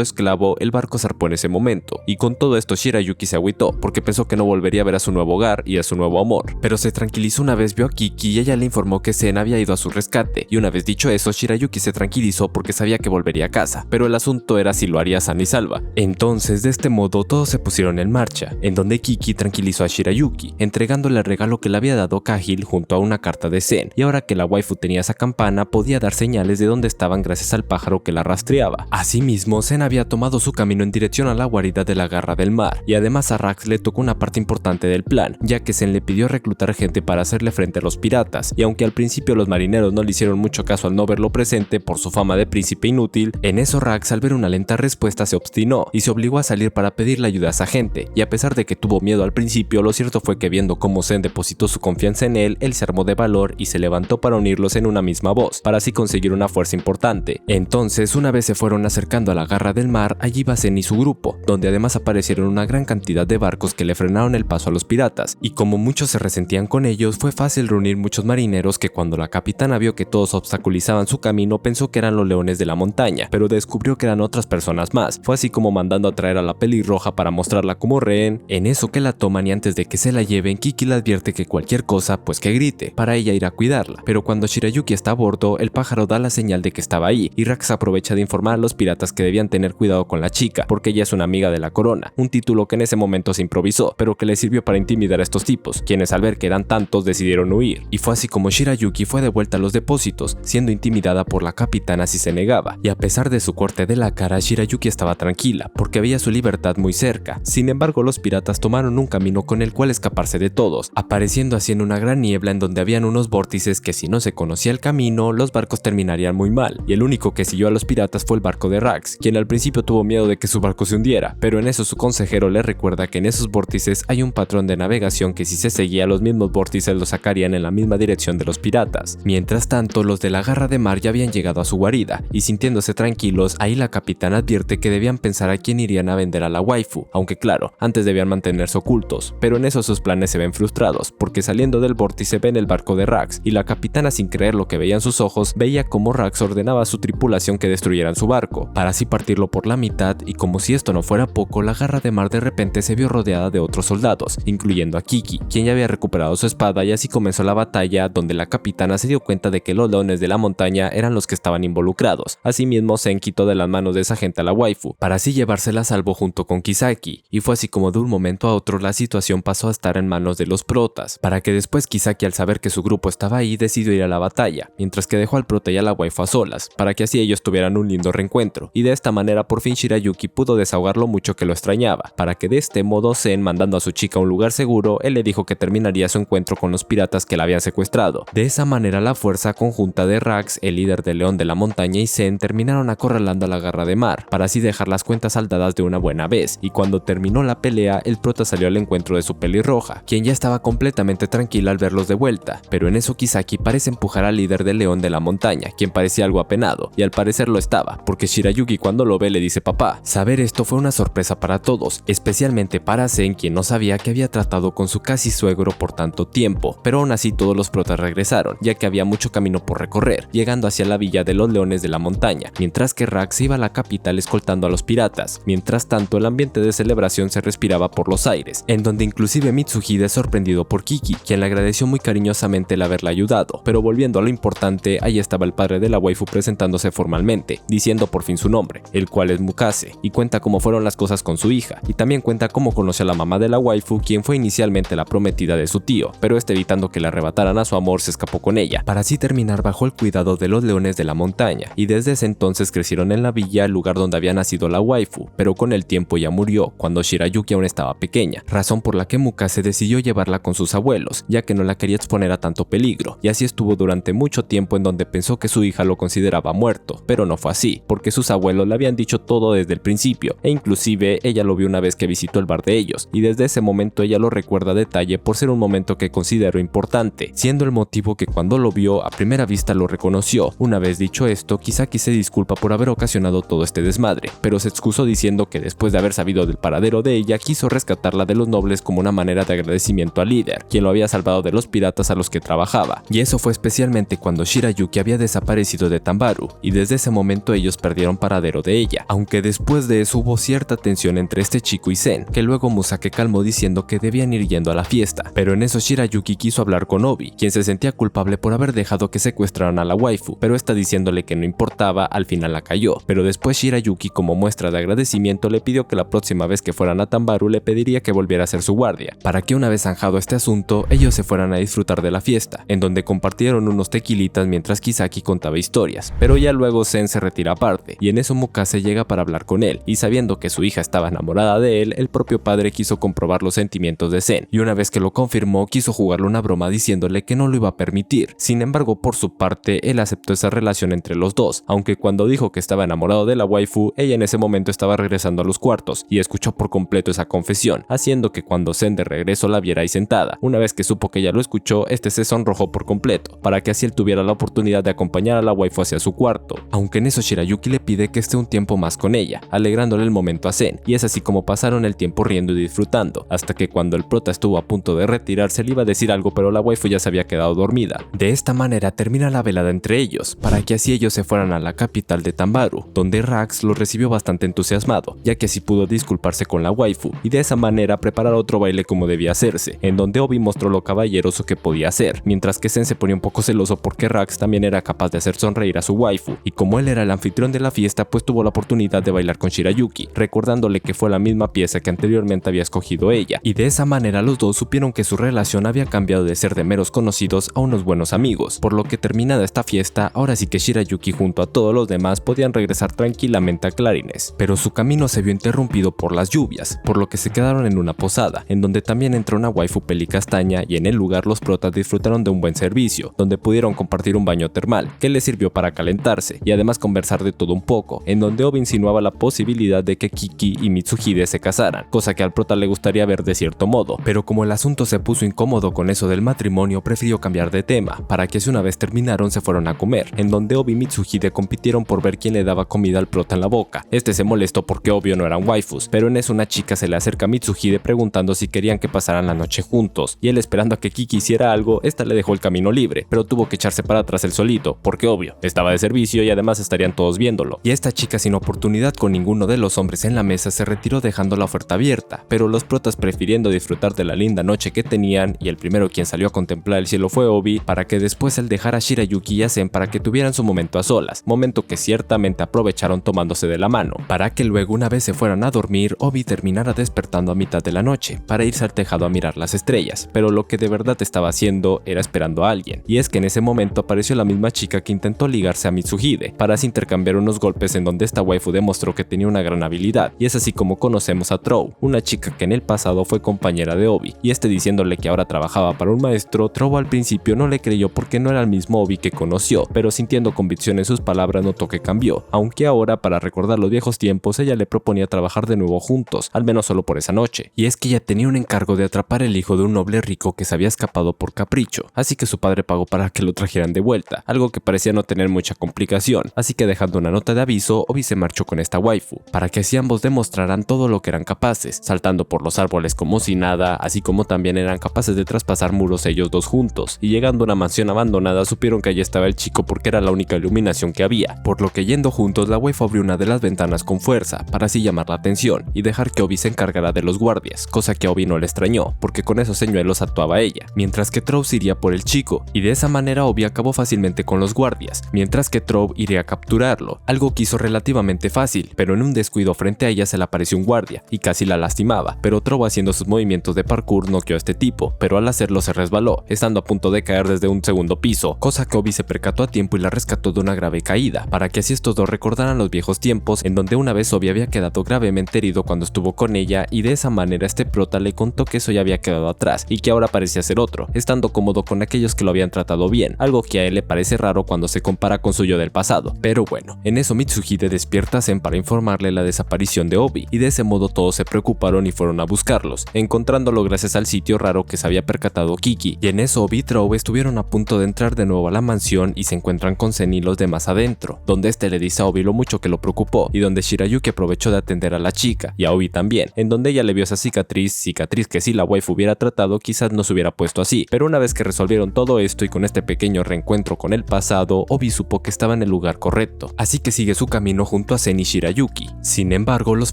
[SPEAKER 1] esclavo, el barco zarpó en ese momento. Y con todo esto Shirayuki se agüitó porque pensó que no volvería a ver a su nuevo hogar y a su nuevo amor, pero se tranquilizó una vez vio a Kiki y ella le informó que Zen había ido a su rescate, y una vez dicho eso Shirayuki se tranquilizó porque sabía que volvería a casa, pero el asunto era si lo haría sana y salva. Entonces de este modo todos se pusieron en marcha, en donde Kiki tranquilizó a Shirayuki, entregándole el regalo que le había dado Kahil junto a una carta de Zen, y ahora que la waifu tenía esa campana podía dar señales de dónde estaban gracias al pájaro que la rastreaba. Asimismo, Zen había tomado su camino en dirección a la guarida de la Garra del Mar, y además a Rax le tocó una parte importante del plan, ya que Zen le pidió reclutar gente para hacerle frente a los piratas, y aunque al principio los marineros no le hicieron mucho caso al no verlo presente por su fama de príncipe inútil, en eso Rax al ver una lenta respuesta se obstinó y se obligó a salir para pedirle ayuda a esa gente, y a pesar de que tuvo miedo al principio, lo cierto fue que viendo cómo Zen depositó su confianza en él se armó de valor y se levantó para unirlos en una misma voz, para así conseguir una fuerza importante. Entonces, una vez se fueron acercando a la Garra del Mar, allí iba Zen y su grupo, donde además aparecieron una gran cantidad de barcos que le frenaron el paso a los piratas, y como muchos se resentían con ellos, fue fácil reunir muchos marineros que cuando la capitana vio que todos obstaculizaban su camino pensó que eran los leones de la montaña, pero descubrió que eran otras personas más. Fue así como mandando a traer a la pelirroja para mostrarla como rehén. En eso que la toman y antes de que se la lleven, Kiki le advierte que cualquier cosa pues que grite, para ella ir a cuidarla, pero cuando Shirayuki está a bordo, el pájaro da la señal de que estaba ahí, y Rax aprovecha de informar a los piratas que debían tener cuidado con la chica, porque ella es una amiga de la corona, un título que en ese momento se improvisó, pero que le sirvió para intimidar a estos tipos, quienes al ver que eran tantos decidieron huir, y fue así como Shirayuki fue de vuelta a los depósitos, siendo intimidada por la capitana si se negaba, y a pesar de su corte de la cara, Shirayuki estaba tranquila, porque veía su libertad muy cerca. Sin embargo, los piratas tomaron un camino con el cual escaparse de todos, apareciendo así en una gran niebla en donde habían unos vórtices que si no se conocía el camino, los barcos terminarían muy mal, y el único que siguió a los piratas fue el barco de Rax, quien al principio tuvo miedo de que su barco se hundiera, pero en eso su consejero le recuerda que en esos vórtices hay un patrón de navegación que si se seguía los mismos vórtices los sacarían en la misma dirección de los piratas. Mientras tanto, los de la Garra de Mar ya habían llegado a su guarida, y sintiéndose tranquilos, ahí la capitana advierte que debían pensar a quién irían a vender a la waifu, aunque claro, antes debían mantenerse ocultos, pero en eso sus planes se ven frustrados, porque saliendo del vórtice ven el barco de Rax, y la capitana sin creer lo que veían sus ojos, veía como Rax ordenaba a su tripulación que destruyeran su barco, para así partirlo por la mitad, y como si esto no fuera poco, la Garra de Mar de repente se vio rodeada de otros soldados, incluyendo a Kiki, quien ya había recuperado su espada, y así comenzó la batalla, donde la capitana se dio cuenta de que los leones de la montaña eran los que estaban involucrados. Asimismo, Zen quitó de las manos de esa gente a la waifu, para así llevársela a salvo junto con Kisaki, y fue así como de un momento a otro la situación pasó a estar en manos de los protas, para que después Kisaki al saber que su grupo estaba ahí decidió ir a la batalla, mientras que dejó al prota y a la waifu a solas, para que así ellos tuvieran un lindo reencuentro, y de esta manera por fin Shirayuki pudo desahogar lo mucho que lo extrañaba, para que de este modo Zen, mandando a su chica a un lugar seguro, él le dijo que terminaría su encuentro con los piratas que la habían secuestrado. De esa manera la fuerza conjunta de Rax, el líder del león de la montaña y Zen terminaron acorralando a la Garra de Mar, para así dejar las cuentas saldadas de una buena vez, y cuando terminó la pelea, el prota salió al encuentro de su pelirroja, quien ya estaba completamente tranquila al verlos de vuelta, pero en eso Kisaki parece empujar al líder del león de la montaña, quien parecía algo apenado, y al parecer lo estaba, porque Shirayuki cuando lo ve le dice papá. Saber esto fue una sorpresa para todos, especialmente para Zen, quien no sabía que había tratado con su casi suegro por tanto tiempo, pero aún así todos los protas regresaron, ya que había mucho camino por recorrer, llegando hacia la villa de los leones de la montaña, mientras que Rax iba a la capital escoltando a los piratas. Mientras tanto, el ambiente de celebración se respiraba por los aires, en donde inclusive Mitsuhide es sorprendido por Kiki, quien le agradeció muy cariñosamente el haberla ayudado, pero volviendo a lo importante, ahí estaba el padre de la waifu presentándose formalmente, diciendo por fin su nombre, el cual es Mukase, y cuenta cómo fueron las cosas con su hija, y también cuenta cómo conoció a la mamá de la waifu, quien fue inicialmente la prometida de su tío, pero evitando que le arrebataran a su amor se escapó con ella, para así terminar bajo el cuidado de los leones de la montaña, y desde ese entonces crecieron en la villa, el lugar donde había nacido la waifu, pero con el tiempo ya murió cuando Shirayuki aún estaba pequeña, razón por la que Mukase decidió llevarla con sus abuelos, ya que no la quería exponer a tanto peligro, y así estuvo durante mucho tiempo en donde pensó que su hija lo consideraba muerto, pero no fue así, porque sus abuelos le habían dicho todo desde el principio, e inclusive ella lo vio una vez que visitó el bar de ellos, y desde ese momento ella lo recuerda a detalle por ser un momento que consideró importante, siendo el motivo que cuando lo vio a primera vista lo reconoció. Una vez dicho esto, Kisaki se disculpa por haber ocasionado todo este desmadre, pero se excusó diciendo que después de haber sabido del paradero de ella, quiso rescatarla de los nobles como una manera de agradecimiento al líder, quien lo había salvado de los piratas a los que trabajaba. Y eso fue especialmente cuando Shirayuki había desaparecido de Tambaru, y desde ese momento ellos perdieron paradero de ella, aunque después de eso hubo cierta tensión entre este chico y Zen, que luego Musake calmó diciendo que debían ir yendo a la fiesta, pero en eso Shirayuki quiso hablar con Obi, quien se sentía culpable por haber dejado que secuestraran a la waifu, pero esta diciéndole que no importaba, al final la cayó, pero después Shirayuki como muestra de agradecimiento le pidió que la próxima vez que fueran a Tambaru le pediría que volviera a ser su guardia, para que una vez zanjado este asunto, ellos se fueran a disfrutar de la fiesta, en donde compartieron unos tequilitas mientras Kisaki contaba historias, pero ya luego Zen se retira aparte, y en eso Mukase llega para hablar con él, y sabiendo que su hija estaba enamorada de él, el propio padre quiso comprobar los sentimientos de Zen, y una vez que lo confirmó, quiso jugarle una broma diciéndole que no lo iba a permitir. Sin embargo, por su parte, él aceptó esa relación entre los dos, aunque cuando dijo que estaba enamorado de la waifu, ella en ese momento estaba regresando a los cuartos, y escuchó por completo esa confesión, haciendo que cuando Zen de regreso la viera ahí sentada. Una vez que supo que ella lo escuchó, este se sonrojó por completo, para que así él tuviera la oportunidad de acompañar a la waifu hacia su cuarto, aunque en eso Shirayuki le pide que esté un tiempo más con ella, alegrándole el momento a Zen, y es así como pasaron el tiempo riendo y disfrutando, hasta que cuando el prota estuvo a punto de retirarse le iba a decir algo, pero la waifu ya se había quedado dormida. De esta manera termina la velada entre ellos, para que así ellos se fueran a la capital de Tambaru, donde Rax lo recibió bastante entusiasmado, ya que así pudo disculparse con la waifu, y de esa manera preparar otro baile como debía hacerse, en donde Obi mostró lo caballeroso que podía hacer, mientras que Zen se ponía un poco celoso porque Rax también era capaz de hacer sonreír a su waifu, y como él era el anfitrión de la fiesta, pues tuvo la oportunidad de bailar con Shirayuki, recordándole que fue la misma pieza que anteriormente había escogido ella, y de esa manera los dos supieron que su relación había cambiado de ser de meros conocidos a unos buenos amigos, por lo que terminada esta fiesta, ahora sí que Shirayuki junto a todos los demás podían regresar tranquilamente a Clarines, pero su camino se vio interrumpido por las lluvias, por lo que se quedaron en una posada, en donde también entró una waifu pelicastaña, y en el lugar los protas disfrutaron de un buen servicio, donde pudieron compartir un baño termal, que les sirvió para calentarse, y además conversar de todo un poco, en donde Obi insinuaba la posibilidad de que Kiki y Mitsuhide se casaran, cosa que al prota le gustaría ver de cierto modo, pero como el asunto se puso incómodo con eso del matrimonio, prefirió cambiar de tema, para que si una vez terminaron se fueron a comer, en donde Obi y Mitsuhide compitieron por ver quién le daba comida al prota en la boca. Este se molestó porque obvio no eran waifus, pero en eso una chica se le acerca a Mitsuhide preguntando si querían que pasaran la noche juntos, y él esperando a que Kiki hiciera algo, esta le dejó el camino libre, pero tuvo que echarse para atrás él solito, porque obvio, estaba de servicio y además estarían todos viéndolo. Y esta chica sin oportunidad con ninguno de los hombres en la mesa se retiró dejando la oferta abierta, pero los protas prefiriendo disfrutar de la linda noche que tenían, y el primero quien salió a contemplar el cielo fue Obi, para que después él dejara a Shirayuki y a Zen para que tuvieran su momento a solas, momento que ciertamente aprovecharon tomándose de la mano, para que luego una vez se fueran a dormir, Obi terminara despertando a mitad de la noche, para irse al tejado a mirar las estrellas, pero lo que de verdad estaba haciendo era esperando a alguien, y es que en ese momento apareció la misma chica que intentó ligarse a Mitsuhide, para así intercambiar unos golpes en donde esta waifu demostró que tenía una gran habilidad, y es así como conocemos a Trou, una chica que en el pasado fue compañera de Obi, y este diciéndole que ahora trabajaba para un maestro, Trou al principio no le creyó porque no era el mismo Obi que conoció, pero sintiendo convicción en sus palabras notó que cambió, aunque ahora para recordar los viejos tiempos ella le proponía trabajar de nuevo juntos, al menos solo por esa noche, y es que ella tenía un encargo de atrapar el hijo de un noble rico que se había escapado por capricho, así que su padre pagó para que lo trajeran de vuelta, algo que parecía no tener mucha complicación, así que dejando una nota de aviso, Obi se marchó con esta waifu, para que así ambos demostraran todo lo que eran capaces, saltando por los árboles como si nada, así como también eran capaces de traspasar muros ellos dos juntos, y llegando a una mansión abandonada supieron que allí estaba el chico porque era la única iluminación que había, por lo que yendo juntos la waifu abrió una de las ventanas con fuerza, para así llamar la atención, y dejar que Obi se encargara de los guardias, cosa que a Obi no le extrañó, porque con esos señuelos actuaba ella, mientras que Trou iría por el chico, y de esa manera Obi acabó fácilmente con los guardias, mientras que Trou iría a capturarlo, algo que hizo relativamente fácil, pero en un descuido frente a ella se le apareció un guardia, y casi la lastimaba, pero Trou haciendo sus movimientos de parkour noqueó a este tipo, pero al hacerlo se resbaló, estando a punto de caer desde un segundo piso, cosa que Obi se percató a tiempo y la rescató de una grave caída, para que así estos dos recordaran los viejos tiempos en donde una vez Obi había quedado gravemente herido cuando estuvo con ella, y de esa manera este prota le contó que eso ya había quedado atrás y que ahora parecía ser otro, estando cómodo con aquellos que lo habían tratado bien, algo que a él le parece raro cuando se compara con su yo del pasado. Pero bueno, en eso Mitsuhide despierta a Zen para informarle la desaparición de Obi, y de ese modo todos se preocuparon y fueron a buscarlos, encontrándolo gracias al sitio raro que se había percatado Kiki, y en eso Obi y Trou estuvieron a punto de entrar de nuevo a la mansión y se encuentran con Zen y los demás adentro, donde este le dice a Obi lo mucho que lo preocupó, y donde Shirayuki aprovechó de atender a la chica, y a Obi también, en donde ella le vio esa cicatriz que si la waifu hubiera tratado quizás no se hubiera puesto así, pero una vez que resolvieron todo esto y con este pequeño reencuentro con el pasado, Obi supo que estaba en el lugar correcto, así que sigue su camino junto a Zen y Shirayuki. Sin embargo, los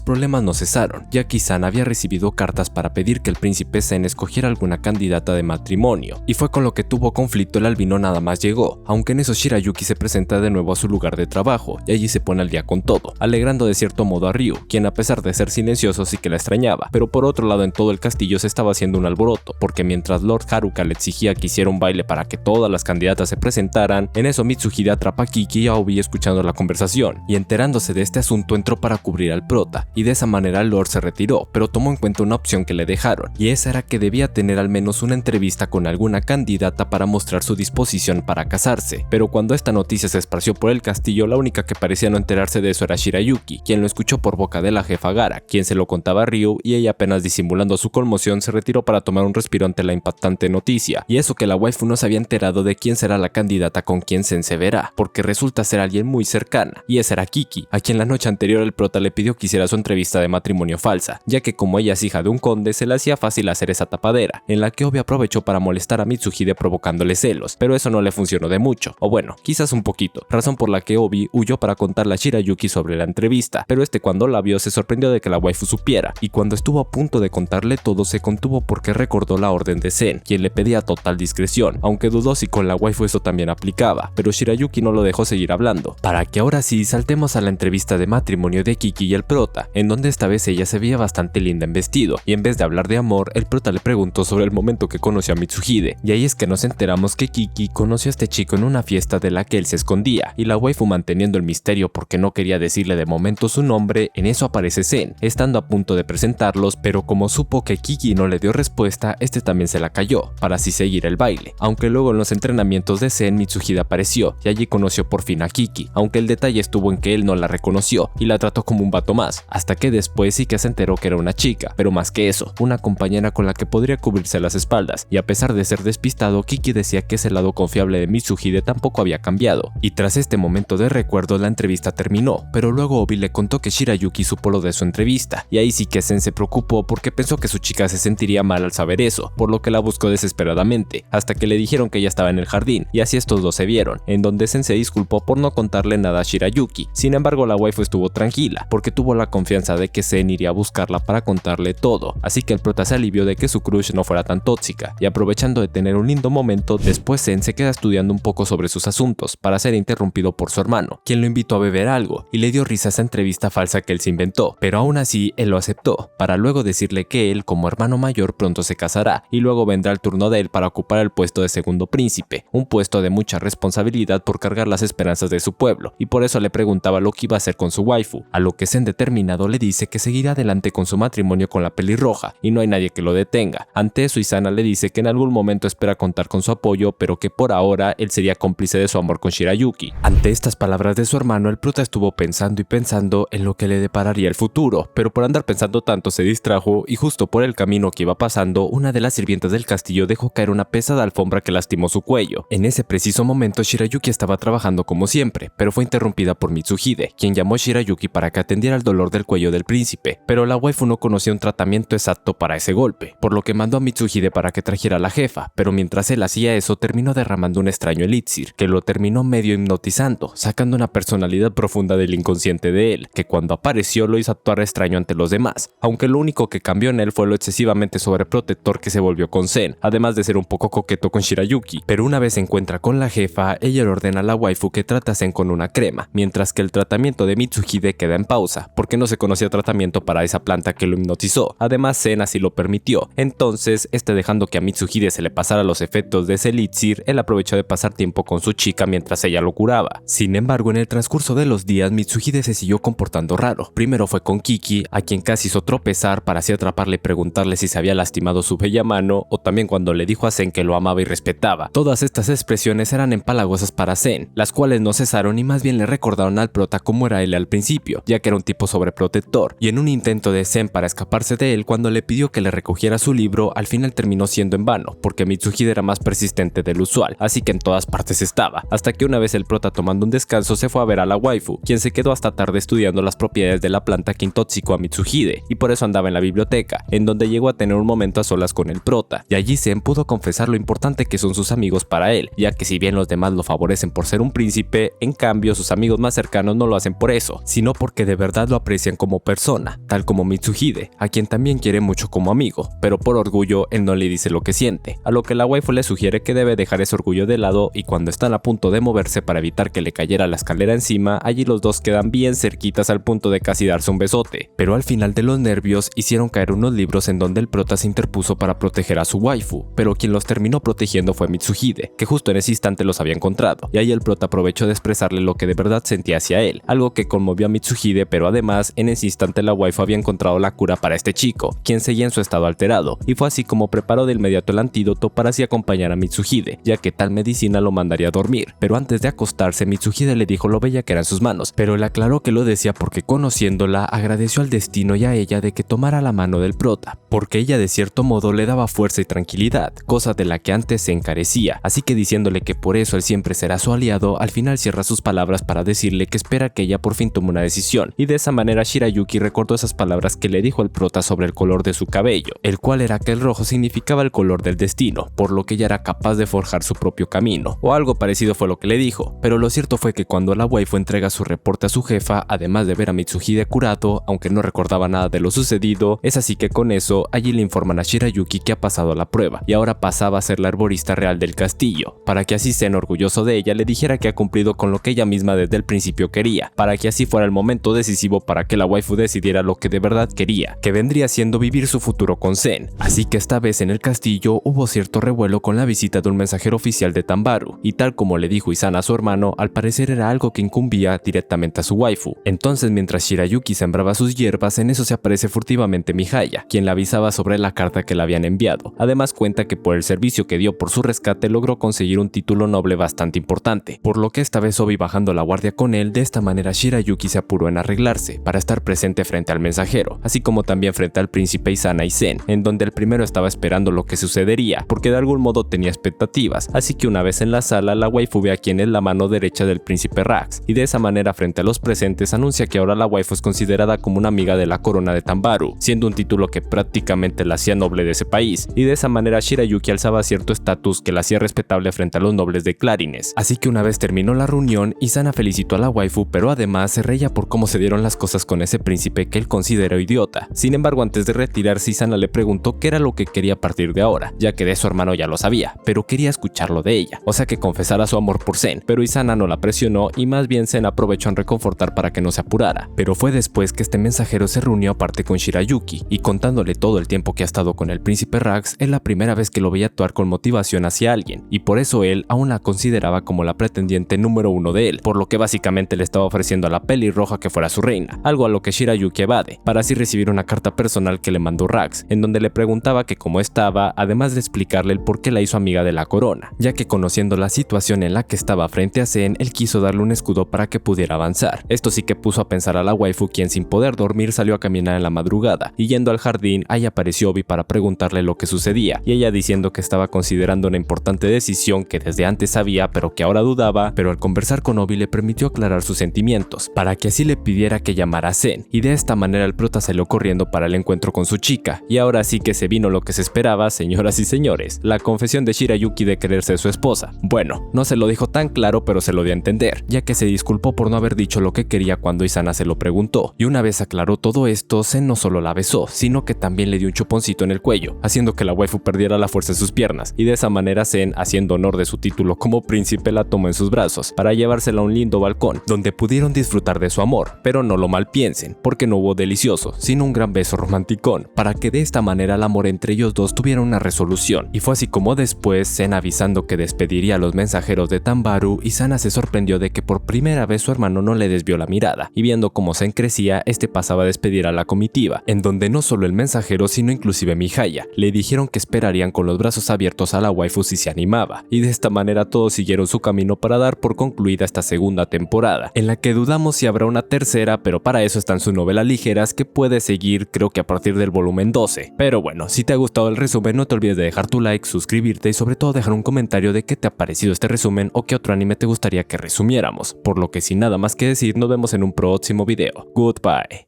[SPEAKER 1] problemas no cesaron, ya que Izan había recibido cartas para pedir que el príncipe Zen escogiera alguna candidata de matrimonio, y fue con lo que tuvo conflicto el albino nada más llegó, aunque en eso Shirayuki se presenta de nuevo a su lugar de trabajo, y allí se pone al día con todo, alegrando de cierto modo a Ryu, quien a pesar de ser silencioso sí que la extrañaba, pero por otro lado en todo el castillo se estaba haciendo un alboroto, porque mientras Lord Haruka le exigía que hiciera un baile para que todas las candidatas se presentaran, en eso Mitsuhide atrapa a Kiki y a Obi escuchando la conversación, y enterándose de este asunto entró para cubrir al prota, y de esa manera Lord se retiró, pero tomó en cuenta una opción que le dejaron, y esa era que debía tener al menos una entrevista con alguna candidata para mostrar su disposición para casarse, pero cuando esta noticia se esparció por el castillo, la única que parecía no enterarse de eso era Shirayuki, quien lo escuchó por boca de la jefa Gara, quien se lo contaba a Ryu, y ella apenas disimulando su conmoción se retiró para tomar un respiro ante la impactante noticia, y eso que la waifu no se había enterado de quién será la candidata con quien Zen se verá, porque resulta ser alguien muy cercana, y esa era Kiki, a quien la noche anterior el prota le pidió que hiciera su entrevista de matrimonio falsa, ya que como ella es hija de un conde se le hacía fácil hacer esa tapadera, en la que Obi aprovechó para molestar a Mitsuhide provocándole celos, pero eso no le funcionó de mucho, o bueno, quizás un poquito, razón por la que Obi huyó para contarle a Shirayuki sobre la entrevista, pero cuando la vio se sorprendió de que la waifu supiera, y cuando estuvo a punto de contarle todo se contuvo porque recordó la orden de Zen, quien le pedía total discreción, aunque dudó si con la waifu eso también aplicaba, pero Shirayuki no lo dejó seguir hablando, para que ahora sí saltemos a la entrevista de matrimonio de Kiki y el prota, en donde esta vez ella se veía bastante linda en vestido, y en vez de hablar de amor, el prota le preguntó sobre el momento que conoció a Mitsuhide, y ahí es que nos enteramos que Kiki conoció a este chico en una fiesta de la que él se escondía, y la waifu manteniendo el misterio porque no quería decirle de momento su nombre, en eso aparece Zen, estando a punto de presentarlos, pero como supo que Kiki no le dio respuesta, este también se la cayó, para así seguir el baile, aunque luego en los entrenamientos de Zen Mitsuhide apareció, y allí conoció por fin a Kiki, aunque el detalle estuvo en que él no la reconoció, y la trató como un vato más, hasta que después sí que se enteró que era una chica, pero más que eso, una compañera con la que podría cubrirse las espaldas, y a pesar de ser despistado, Kiki decía que ese lado confiable de Mitsuhide tampoco había cambiado, y tras este momento de recuerdo la entrevista terminó, pero luego Obi le contó que Shirayuki supo lo de su entrevista, y ahí sí que Zen se preocupó porque pensó que su chica se sentiría mal al saber eso, por lo que la buscó desesperadamente, hasta que le dijeron que ella estaba en el jardín, y así estos dos se vieron, en donde Zen se disculpó por no contarle nada a Shirayuki. Sin embargo, la waifu estuvo tranquila, porque tuvo la confianza de que Zen iría a buscarla para contarle todo, así que el prota se alivió de que su crush no fuera tan tóxica, y aprovechando de tener un lindo momento, después Zen se queda estudiando un poco sobre sus asuntos, para ser interrumpido por su hermano, quien lo invitó a beber algo, y le dio risa a esa entrevista falsa que él se inventó, pero aún así él lo aceptó, para luego decirle que él, como hermano mayor, pronto se casará, y luego vendrá el turno de él para ocupar el puesto de segundo príncipe, un puesto de mucha responsabilidad por cargar las esperanzas de su pueblo, y por eso le preguntaba lo que iba a hacer con su waifu, a lo que Zen determinado le dice que seguirá adelante con su matrimonio con la pelirroja, y no hay nadie que lo detenga. Ante eso Izana le dice que en algún momento espera contar con su apoyo, pero que por ahora él sería cómplice de su amor con Shirayuki. Ante estas palabras de su hermano, el prota estuvo pensando y pensando en lo que le depararía el futuro, pero por andar pensando tanto se distrajo y justo por el camino que iba pasando, una de las sirvientas del castillo dejó caer una pesada alfombra que lastimó su cuello. En ese preciso momento Shirayuki estaba trabajando como siempre, pero fue interrumpida por Mitsuhide, quien llamó a Shirayuki para que atendiera el dolor del cuello del príncipe, pero la waifu no conocía un tratamiento exacto para ese golpe, por lo que mandó a Mitsuhide para que trajera a la jefa, pero mientras él hacía eso terminó derramando un extraño elixir, que lo terminó medio hipnotizando, sacando una personalidad profunda del inconsciente de él, que cuando apareció lo hizo actuar extraño ante los demás, aunque lo único que cambió en él fue lo excesivamente sobreprotector que se volvió con Zen, además de ser un poco coqueto con Shirayuki, pero una vez se encuentra con la jefa, ella le ordena a la waifu que trate a Zen con una crema, mientras que el tratamiento de Mitsuhide queda en pausa, porque no se conocía tratamiento para esa planta que lo hipnotizó, además Zen así lo permitió, entonces dejando que a Mitsuhide se le pasara los efectos de ese elixir, él aprovechó de pasar tiempo con su chica mientras ella lo curaba. Sin embargo, en el transcurso de los días, Mitsuhide se siguió comportando raro. Primero fue con Kiki, a quien casi hizo tropezar para así atraparle y preguntarle si se había lastimado su bella mano, o también cuando le dijo a Zen que lo amaba y respetaba. Todas estas expresiones eran empalagosas para Zen, las cuales no cesaron y más bien le recordaron al prota cómo era él al principio, ya que era un tipo sobreprotector, y en un intento de Zen para escaparse de él cuando le pidió que le recogiera su libro, al final terminó siendo en vano, porque Mitsuhide era más persistente del usual, así que en todas partes estaba, hasta que una vez el prota tomando un descanso se fue a ver a la waifu, quien se quedó hasta tarde estudiando las propiedades de la planta que intoxicó a Mitsuhide, y por eso andaba en la biblioteca, en donde llegó a tener un momento a solas con el prota, y allí Zen pudo confesar lo importante que son sus amigos para él, ya que si bien los demás lo favorecen por ser un príncipe, en cambio sus amigos más cercanos no lo hacen por eso, sino porque de verdad lo aprecian como persona, tal como Mitsuhide, a quien también quiere mucho como amigo, pero por orgullo él no le dice lo que siente, a lo que la waifu le sugiere que debe dejar ese orgullo de lado, y cuando están a punto de moverse para evitar que le cayera la escalera encima, allí los dos quedan bien cerquitas al punto de casi darse un besote, pero al final de los nervios hicieron caer unos libros en donde el prota se interpuso para proteger a su waifu, pero quien los terminó protegiendo fue Mitsuhide, que justo en ese instante los había encontrado, y ahí el prota aprovechó de expresarle lo que de verdad sentía hacia él, algo que conmovió a Mitsuhide, pero además en ese instante la waifu había encontrado la cura para este chico, quien seguía en su estado alterado, y fue así como preparó de inmediato el antídoto para así acompañar a Mitsuhide, ya que tal medicina lo mandaría a dormir, pero antes de acostarse Mitsuhide le dijo lo bella que eran sus manos, pero le aclaró que lo decía porque conociéndola agradeció al destino y a ella de que tomara la mano del prota, porque ella de cierto modo le daba fuerza y tranquilidad, cosa de la que antes se encarecía, así que diciéndole que por eso él siempre será su aliado, al final cierra sus palabras para decirle que espera que ella por fin tome una decisión, y de esa manera Shirayuki recordó esas palabras que le dijo el prota sobre el color de su cabello, el cual era que el rojo significaba el color del destino, por lo que ella era capaz de forjar su propio camino, o algo parecido fue lo que le dijo, pero lo cierto fue que cuando la waifu entrega su reporte a su jefa, además de ver a Mitsuhide curado, aunque no recordaba nada de lo sucedido, es así que con eso, allí le informan a Shirayuki que ha pasado la prueba, y ahora pasaba a ser la herborista real del castillo, para que así Zen, orgulloso de ella, le dijera que ha cumplido con lo que ella misma desde el principio quería, para que así fuera el momento decisivo para que la waifu decidiera lo que de verdad quería, que vendría siendo vivir su futuro con Zen. Así que esta vez en el castillo hubo cierto revuelo con la visita de un mensajero oficial de Tambaru, y tal como le dijo Izana a su hermano, al parecer era algo que incumbía directamente a su waifu. Entonces mientras Shirayuki sembraba sus hierbas, en eso se aparece furtivamente Mihaya, quien le avisaba sobre la carta que le habían enviado. Además cuenta que por el servicio que dio por su rescate logró conseguir un título noble bastante importante, por lo que esta vez Obi bajando la guardia con él. De esta manera Shirayuki se apuró en arreglarse para estar presente frente al mensajero, así como también frente al príncipe Izana y Zen, en donde el primero estaba esperando lo que sucedería, porque de algún modo tenía expectativas, así que una vez en la sala la waifu ve a quien es la mano derecha del príncipe Rax, y de esa manera frente a los presentes anuncia que ahora la waifu es considerada como una amiga de la corona de Tambaru, siendo un título que prácticamente la hacía noble de ese país, y de esa manera Shirayuki alzaba cierto estatus que la hacía respetable frente a los nobles de Clarines. Así que una vez terminó la reunión, Izana felicitó a la waifu, pero además se reía por cómo se dieron las cosas con ese príncipe que él consideró idiota. Sin embargo, antes de retirarse, Izana le preguntó qué era lo que quería a partir de ahora, ya que de su hermano ya lo sabía, pero quería escucharlo de ella, o sea que confesara su amor por Zen, pero Izana no la presionó y más bien Zen aprovechó en reconfortar para que no se apurara. Pero fue después que este mensajero se reunió aparte con Shirayuki, y contándole todo el tiempo que ha estado con el príncipe Rax, es la primera vez que lo veía actuar con motivación hacia alguien, y por eso él aún la consideraba como la pretendiente número uno de él, por lo que básicamente le estaba ofreciendo a la pelirroja que fuera su reina, algo a lo que Shirayuki evade, para así recibir una carta personal que le mandó Rax, en donde le preguntaba que cómo estaba, además de explicarle el por qué la hizo amiga de la corona, ya que conociendo la situación en la que estaba frente a Zen, él quiso darle un escudo para que pudiera avanzar. Esto sí que puso a pensar a la waifu, quien sin poder dormir salió a caminar en la madrugada, y yendo al jardín, ahí apareció Obi para preguntarle lo que sucedía, y ella diciendo que estaba considerando una importante decisión que desde antes sabía pero que ahora dudaba, pero al conversar con Obi le permitió aclarar sus sentimientos, para que así le pidiera que llamara a Zen, y de esta manera el prota salió corriendo para el encuentro con su chica, y ahora sí que se vino lo que se esperaba, señoras y señores, la confesión de Shirayuki de querer ser su esposa. Bueno, no se lo dijo tan claro, pero se lo dio a entender, ya que se disculpó por no haber dicho lo que quería cuando Izana se lo preguntó, y una vez aclaró todo esto, Zen no solo la besó, sino que también le dio un chuponcito en el cuello, haciendo que la waifu perdiera la fuerza de sus piernas, y de esa manera Zen, haciendo honor de su título como príncipe, la tomó en sus brazos, para llevársela a un lindo balcón, donde pudieron disfrutar de su amor, pero no lo mal piensen, porque no hubo delicioso, sino un gran beso romanticón, para que de esta manera el amor entre ellos dos tuviera una resolución, y fue así como después, Zen avisando que despediría a los mensajeros de Tambaru, Izana se sorprendió de que por primera vez su hermano no le desvió la mirada, y viendo cómo Zen crecía, este pasaba a despedir a la comitiva, en donde no solo el mensajero sino inclusive Mihaya le dijeron que esperarían con los brazos abiertos a la waifu si se animaba, y de esta manera todos siguieron su camino para dar por concluida esta segunda temporada, en la que dudamos si habrá una tercera, pero para eso están sus novelas ligeras que puedes seguir creo que a partir del volumen 12. Pero bueno, si te ha gustado el resumen no te olvides de dejar tu like, suscribirte y sobre todo dejar un comentario de qué te ha parecido este resumen o qué otro anime te gustaría que resumiéramos, por lo que sin nada más que decir así, nos vemos en un próximo video. Goodbye.